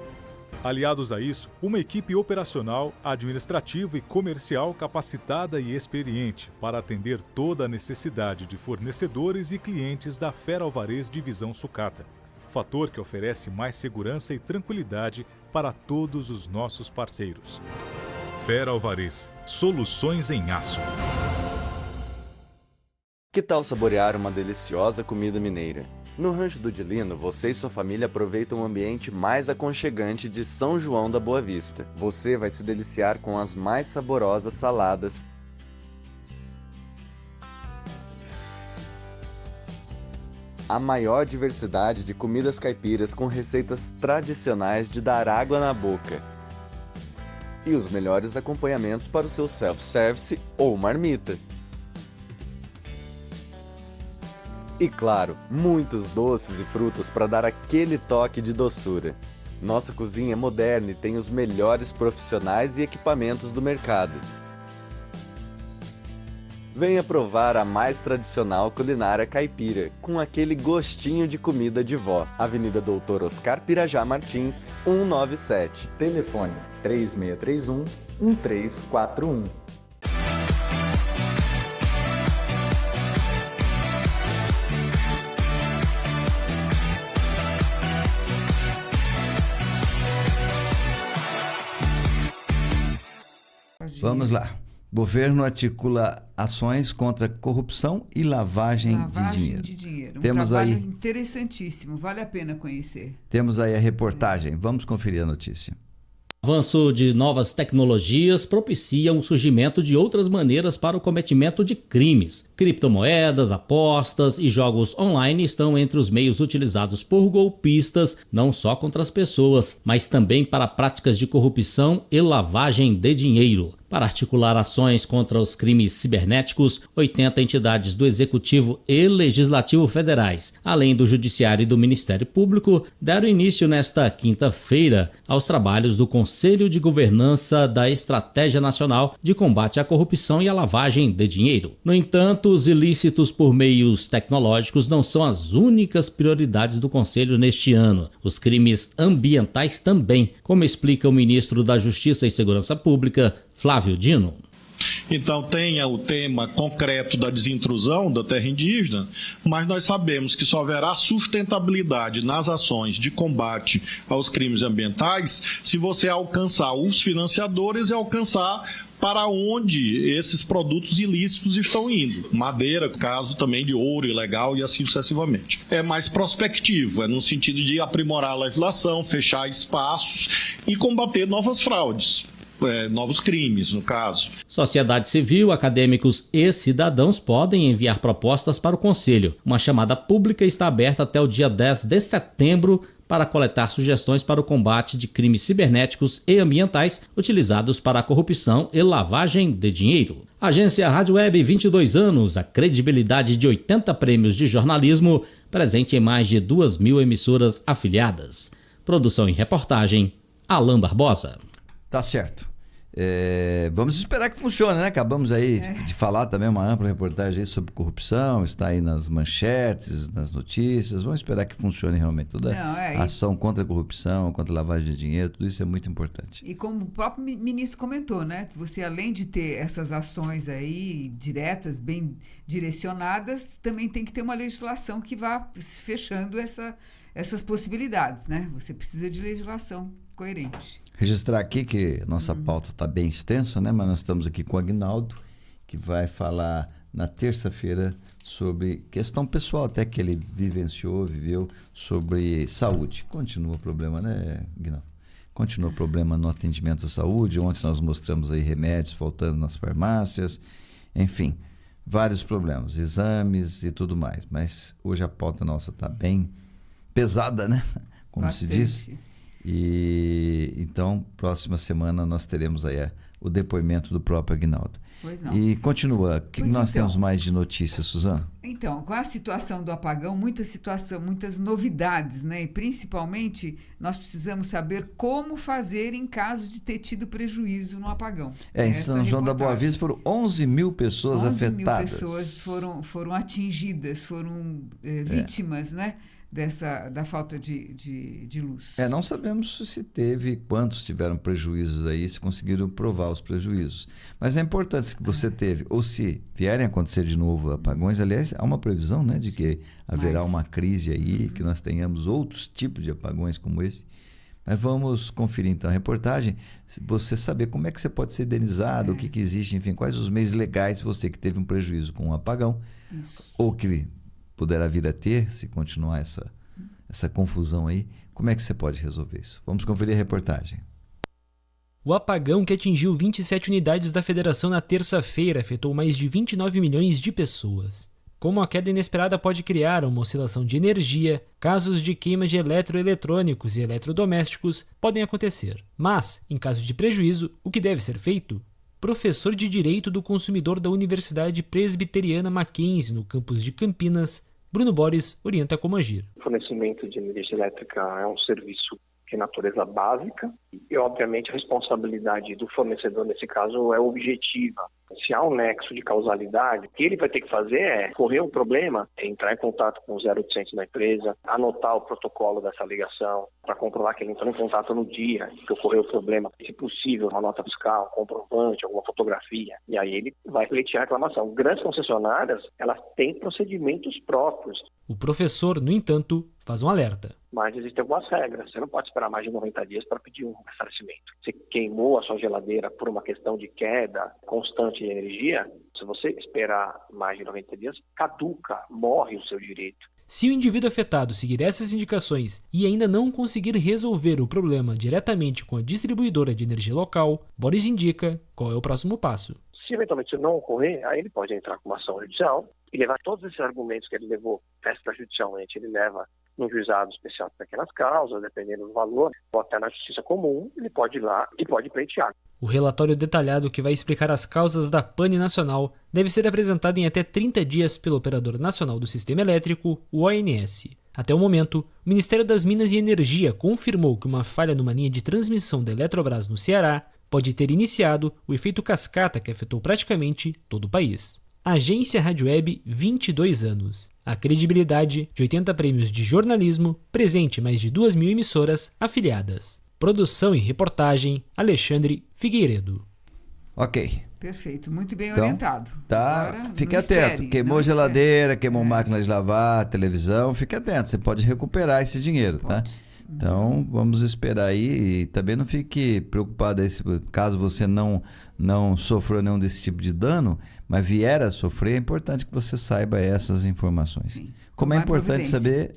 Aliados a isso, uma equipe operacional, administrativa e comercial capacitada e experiente para atender toda a necessidade de fornecedores e clientes da Feralvarez Divisão Sucata, fator que oferece mais segurança e tranquilidade para todos os nossos parceiros. Feralvarez, soluções em aço. Que tal saborear uma deliciosa comida mineira? No Rancho do Dilino, você e sua família aproveitam o ambiente mais aconchegante de São João da Boa Vista. Você vai se deliciar com as mais saborosas saladas, a maior diversidade de comidas caipiras com receitas tradicionais de dar água na boca e os melhores acompanhamentos para o seu self-service ou marmita. E claro, muitos doces e frutas para dar aquele toque de doçura. Nossa cozinha é moderna e tem os melhores profissionais e equipamentos do mercado. Venha provar a mais tradicional culinária caipira, com aquele gostinho de comida de vó. Avenida Doutor Oscar Pirajá Martins, 197. Telefone 3631-1341. Vamos lá. Governo articula ações contra corrupção e lavagem de dinheiro. Temos trabalho aí interessantíssimo, vale a pena conhecer. Temos aí a reportagem. Vamos conferir a notícia. O avanço de novas tecnologias propicia o surgimento de outras maneiras para o cometimento de crimes. Criptomoedas, apostas e jogos online estão entre os meios utilizados por golpistas, não só contra as pessoas, mas também para práticas de corrupção e lavagem de dinheiro. Para articular ações contra os crimes cibernéticos, 80 entidades do Executivo e Legislativo federais, além do Judiciário e do Ministério Público, deram início nesta quinta-feira aos trabalhos do Conselho de Governança da Estratégia Nacional de Combate à Corrupção e à Lavagem de Dinheiro. No entanto, os ilícitos por meios tecnológicos não são as únicas prioridades do Conselho neste ano. Os crimes ambientais também, como explica o ministro da Justiça e Segurança Pública, Flávio Dino. Então tem o tema concreto da desintrusão da terra indígena, mas nós sabemos que só haverá sustentabilidade nas ações de combate aos crimes ambientais se você alcançar os financiadores e alcançar para onde esses produtos ilícitos estão indo. Madeira, caso também de ouro ilegal e assim sucessivamente. É mais prospectivo, é no sentido de aprimorar a legislação, fechar espaços e combater novas fraudes. Novos crimes, no caso. Sociedade civil, acadêmicos e cidadãos podem enviar propostas para o Conselho. Uma chamada pública está aberta até o dia 10 de setembro para coletar sugestões para o combate de crimes cibernéticos e ambientais utilizados para a corrupção e lavagem de dinheiro. Agência Rádio Web, 22 anos, a credibilidade de 80 prêmios de jornalismo, presente em mais de 2.000 emissoras afiliadas. Produção e reportagem, Alain Barbosa. Tá certo. Vamos esperar que funcione, né? Acabamos aí de falar também uma ampla reportagem sobre corrupção, está aí nas manchetes, nas notícias. Vamos esperar que funcione realmente. Toda ação contra a corrupção, contra a lavagem de dinheiro, tudo isso é muito importante. E como o próprio ministro comentou, né? Você, além de ter essas ações aí diretas, bem direcionadas, também tem que ter uma legislação que vá fechando essas possibilidades, né? Você precisa de legislação coerente. Registrar aqui que nossa pauta está bem extensa, né? Mas nós estamos aqui com o Aguinaldo, que vai falar na terça-feira sobre questão pessoal, até que ele viveu, sobre saúde. Continua o problema, né, Aguinaldo? continua o problema no atendimento à saúde. Ontem nós mostramos aí remédios faltando nas farmácias, enfim, vários problemas, exames e tudo mais. Mas hoje a pauta nossa está bem pesada, né? Como Bastante. se diz. E então, próxima semana nós teremos aí o depoimento do próprio Aguinaldo. Pois não. E continua, o que Pois nós então. temos mais de notícias, Suzana? Então, com a situação do apagão, muitas novidades, né? E principalmente nós precisamos saber como fazer em caso de ter tido prejuízo no apagão. Em Essa São João da Boa reportagem. Vista foram 11 mil pessoas 11 mil afetadas. pessoas foram atingidas, foram vítimas, né? Da falta de luz. Não sabemos se teve, quantos tiveram prejuízos aí, se conseguiram provar os prejuízos. Mas é importante que você teve, ou se vierem a acontecer de novo apagões, aliás, há uma previsão, né, de que haverá uma crise aí, que nós tenhamos outros tipos de apagões como esse. Mas vamos conferir então a reportagem, você saber como é que você pode ser indenizado, o que existe, enfim, quais os meios legais, você que teve um prejuízo com um apagão, ou que poderá vir a ter, se continuar essa confusão aí, como é que você pode resolver isso? Vamos conferir a reportagem. O apagão que atingiu 27 unidades da federação na terça-feira afetou mais de 29 milhões de pessoas. Como a queda inesperada pode criar uma oscilação de energia, casos de queima de eletroeletrônicos e eletrodomésticos podem acontecer. Mas, em caso de prejuízo, o que deve ser feito? Professor de Direito do Consumidor da Universidade Presbiteriana Mackenzie, no campus de Campinas, Bruno Borges orienta como agir. O fornecimento de energia elétrica é um serviço de natureza básica e, obviamente, a responsabilidade do fornecedor, nesse caso, é objetiva. Se há um nexo de causalidade, o que ele vai ter que fazer é correr um problema, entrar em contato com o 0800 da empresa, anotar o protocolo dessa ligação para comprovar que ele entrou em contato no dia que ocorreu o problema. Se possível, uma nota fiscal, um comprovante, alguma fotografia. E aí ele vai pleitear a reclamação. Grandes concessionárias, elas têm procedimentos próprios. O professor, no entanto, faz um alerta. Mas existem algumas regras. Você não pode esperar mais de 90 dias para pedir um ressarcimento. Você queimou a sua geladeira por uma questão de queda constante de energia, se você esperar mais de 90 dias, caduca, morre o seu direito. Se o indivíduo afetado seguir essas indicações e ainda não conseguir resolver o problema diretamente com a distribuidora de energia local, Boris indica qual é o próximo passo. Se eventualmente isso não ocorrer, aí ele pode entrar com uma ação judicial e levar todos esses argumentos que ele levou extrajudicialmente, ele leva no juizado especial para aquelas causas, dependendo do valor, ou até na justiça comum, ele pode ir lá e pode pleitear. O relatório detalhado que vai explicar as causas da pane nacional deve ser apresentado em até 30 dias pelo Operador Nacional do Sistema Elétrico, o ONS. Até o momento, o Ministério das Minas e Energia confirmou que uma falha numa linha de transmissão da Eletrobras no Ceará pode ter iniciado o efeito cascata que afetou praticamente todo o país. Agência Rádio Web, 22 anos. A credibilidade de 80 prêmios de jornalismo, presente em mais de 2.000 emissoras afiliadas. Produção e reportagem, Alexandre Figueiredo. Ok. Perfeito, muito bem Então, orientado. Tá, Agora, fique não atento. espere, Queimou não geladeira, espere. queimou máquina de lavar, televisão, fique atento. Você pode recuperar esse dinheiro, tá? Então, vamos esperar aí e também não fique preocupado aí, caso você não sofreu nenhum desse tipo de dano, mas vier a sofrer, é importante que você saiba essas informações. Sim. Como é Tomar importante providência. saber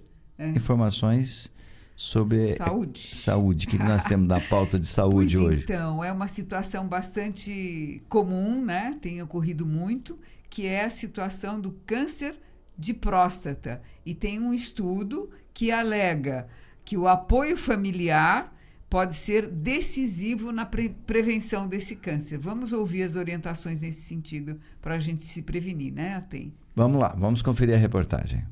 informações sobre saúde. O que nós temos na pauta de saúde Pois hoje? Então, é uma situação bastante comum, né? Tem ocorrido muito, que é a situação do câncer de próstata. E tem um estudo que alega que o apoio familiar pode ser decisivo na prevenção desse câncer. Vamos ouvir as orientações nesse sentido para a gente se prevenir, né, Atem? Vamos lá, vamos conferir a reportagem.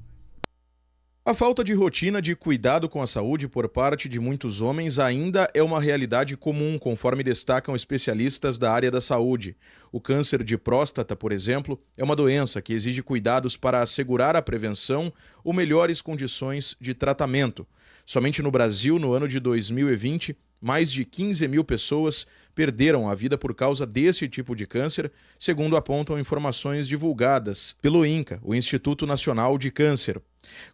A falta de rotina de cuidado com a saúde por parte de muitos homens ainda é uma realidade comum, conforme destacam especialistas da área da saúde. O câncer de próstata, por exemplo, é uma doença que exige cuidados para assegurar a prevenção ou melhores condições de tratamento. Somente no Brasil, no ano de 2020, mais de 15 mil pessoas perderam a vida por causa desse tipo de câncer, segundo apontam informações divulgadas pelo INCA, o Instituto Nacional de Câncer.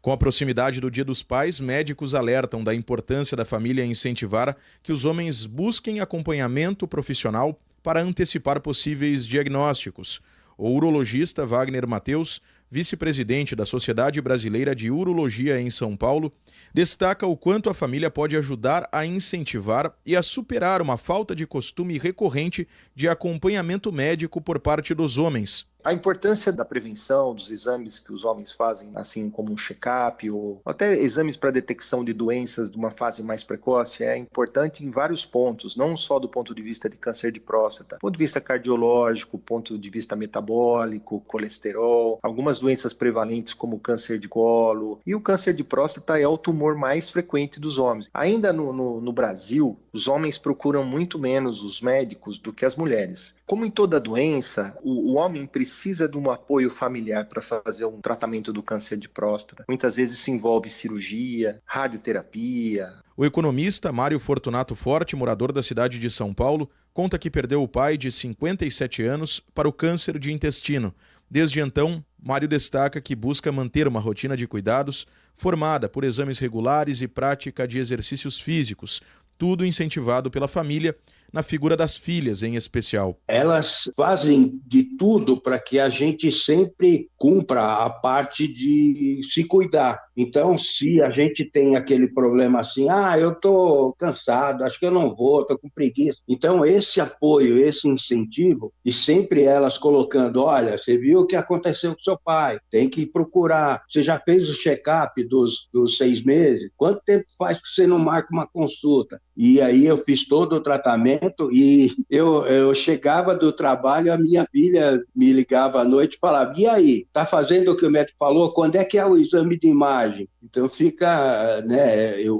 Com a proximidade do Dia dos Pais, médicos alertam da importância da família incentivar que os homens busquem acompanhamento profissional para antecipar possíveis diagnósticos. O urologista Wagner Mateus vice-presidente da Sociedade Brasileira de Urologia em São Paulo, destaca o quanto a família pode ajudar a incentivar e a superar uma falta de costume recorrente de acompanhamento médico por parte dos homens. A importância da prevenção, dos exames que os homens fazem, assim como um check-up ou até exames para detecção de doenças de uma fase mais precoce, é importante em vários pontos, não só do ponto de vista de câncer de próstata, do ponto de vista cardiológico, ponto de vista metabólico, colesterol, algumas doenças prevalentes como o câncer de colo, e o câncer de próstata é o tumor mais frequente dos homens. Ainda no Brasil, os homens procuram muito menos os médicos do que as mulheres. Como em toda doença, o homem precisa de um apoio familiar para fazer um tratamento do câncer de próstata. Muitas vezes isso envolve cirurgia, radioterapia. O economista Mário Fortunato Forte, morador da cidade de São Paulo, conta que perdeu o pai de 57 anos para o câncer de intestino. Desde então, Mário destaca que busca manter uma rotina de cuidados formada por exames regulares e prática de exercícios físicos, tudo incentivado pela família, na figura das filhas em especial. Elas fazem de tudo para que a gente sempre cumpra a parte de se cuidar. Então, se a gente tem aquele problema assim, eu estou cansado, acho que eu não vou, estou com preguiça. Então, esse apoio, esse incentivo, e sempre elas colocando, olha, você viu o que aconteceu com seu pai, tem que procurar. Você já fez o check-up dos 6 meses? Quanto tempo faz que você não marca uma consulta? E aí eu fiz todo o tratamento e eu chegava do trabalho, a minha filha me ligava à noite e falava, e aí, tá fazendo o que o médico falou? Quando é que é o exame de imagem? Então fica,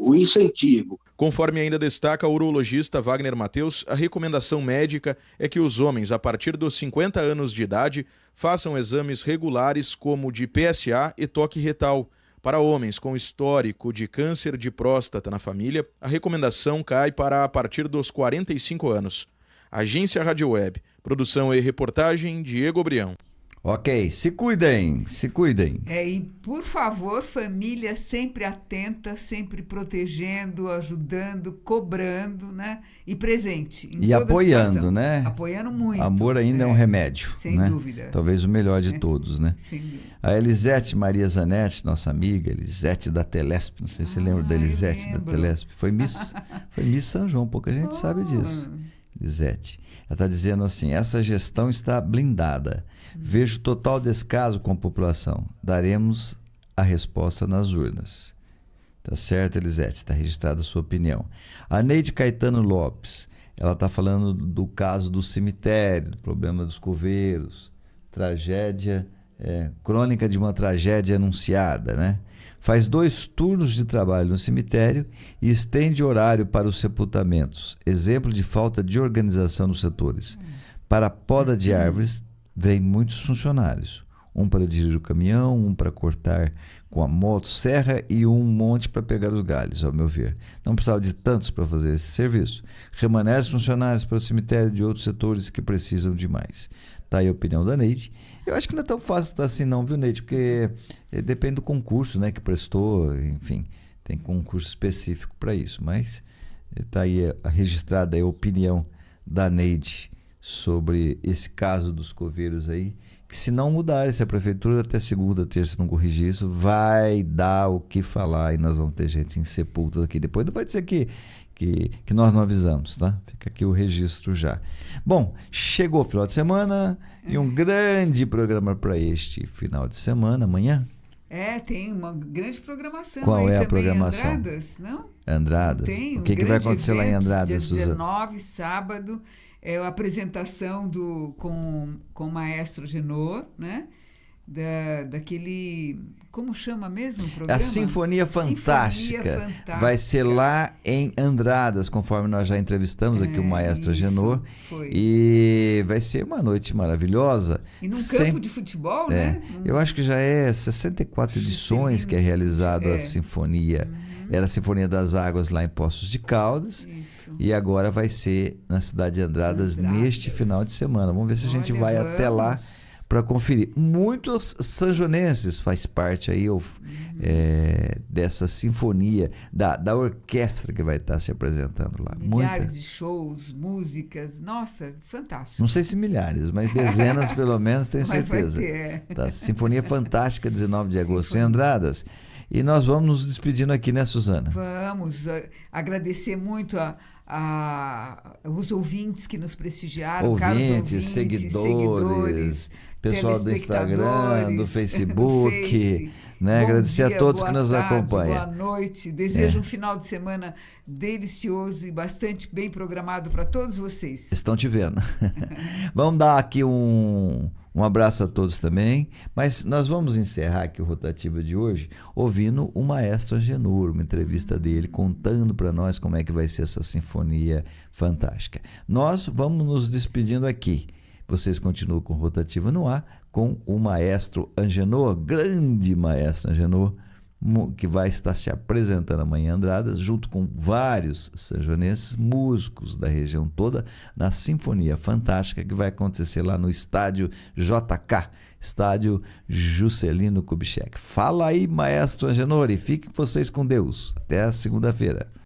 o incentivo. Conforme ainda destaca o urologista Wagner Matheus, a recomendação médica é que os homens, a partir dos 50 anos de idade, façam exames regulares como de PSA e toque retal. Para homens com histórico de câncer de próstata na família, a recomendação cai para a partir dos 45 anos. Agência Rádio Web. Produção e reportagem, Diego Brião. Ok, se cuidem, se cuidem. E por favor, família sempre atenta, sempre protegendo, ajudando, cobrando, né? E presente em e toda apoiando, situação. né? Apoiando muito. Amor ainda é um remédio. Sem né? dúvida. Talvez o melhor de todos, né? Sem dúvida. A Elisete Maria Zanetti, nossa amiga, Elisete da Telesp, não sei se você lembra da Elisete da Telesp. Foi Miss São João, pouca gente sabe disso. Elisete. Ela está dizendo assim, essa gestão está blindada. Vejo total descaso com a população. Daremos a resposta nas urnas. Tá certo, Elisete? Está registrada a sua opinião. A Neide Caetano Lopes, ela está falando do caso do cemitério, do problema dos coveiros, tragédia, crônica de uma tragédia anunciada, né? Faz 2 turnos de trabalho no cemitério e estende horário para os sepultamentos. Exemplo de falta de organização nos setores. Para a poda de árvores, vem muitos funcionários. Um para dirigir o caminhão, um para cortar com a motosserra e um monte para pegar os galhos, ao meu ver. Não precisava de tantos para fazer esse serviço. Remanescem funcionários para o cemitério de outros setores que precisam de mais. Está aí a opinião da Neide. Eu acho que não é tão fácil assim não, viu, Neide? Porque depende do concurso, né, que prestou, enfim, tem concurso específico para isso. Mas está aí registrada a opinião da Neide sobre esse caso dos coveiros aí, que se não mudar, se a prefeitura até segunda, terça não corrigir isso, vai dar o que falar e nós vamos ter gente em sepultas aqui. Depois não vai dizer que nós não avisamos, tá? Fica aqui o registro já. Bom, chegou o final de semana e um grande programa para este final de semana, amanhã. Tem uma grande programação. Qual aí é a também, programação? Andradas, não? Andradas. Tem, o que vai acontecer lá em Andradas, Suzana? Dia Suzana? 19, sábado, a apresentação com o maestro Genor, né? Daquele... Como chama mesmo o programa? A Sinfonia Fantástica. Vai ser lá em Andradas, conforme nós já entrevistamos aqui o maestro Genor. E vai ser uma noite maravilhosa. E num campo de futebol, né? Eu acho que já é 64 edições que é realizado a Sinfonia. Era a Sinfonia das Águas lá em Poços de Caldas. Isso. E agora vai ser na cidade de Andradas neste final de semana. Vamos ver se a gente vai até lá para conferir. Muitos sanjonenses faz parte aí dessa sinfonia, da orquestra que vai estar se apresentando lá. Milhares de shows, músicas, nossa, fantástico. Não sei se milhares, mas dezenas pelo menos, tenho certeza. Vai ter. Tá, Sinfonia Fantástica, 19 de agosto em Andradas. E nós vamos nos despedindo aqui, né, Suzana? Vamos agradecer muito os ouvintes que nos prestigiaram, caros ouvintes, seguidores, pessoal do Instagram, do Facebook, né? Agradecer a todos que nos acompanham. Boa noite, desejo um final de semana delicioso e bastante bem programado para todos vocês. Estão te vendo. Vamos dar aqui um abraço a todos também, mas nós vamos encerrar aqui o Rotativa de hoje ouvindo o maestro Angenor, uma entrevista dele contando para nós como é que vai ser essa sinfonia fantástica. Nós vamos nos despedindo aqui. Vocês continuam com Rotativa no ar com o maestro Angenor, grande maestro Angenor, que vai estar se apresentando amanhã em Andradas, junto com vários sanjonenses, músicos da região toda, na Sinfonia Fantástica, que vai acontecer lá no estádio JK, estádio Juscelino Kubitschek. Fala aí, maestro Angenor, e fiquem vocês com Deus. Até a segunda-feira.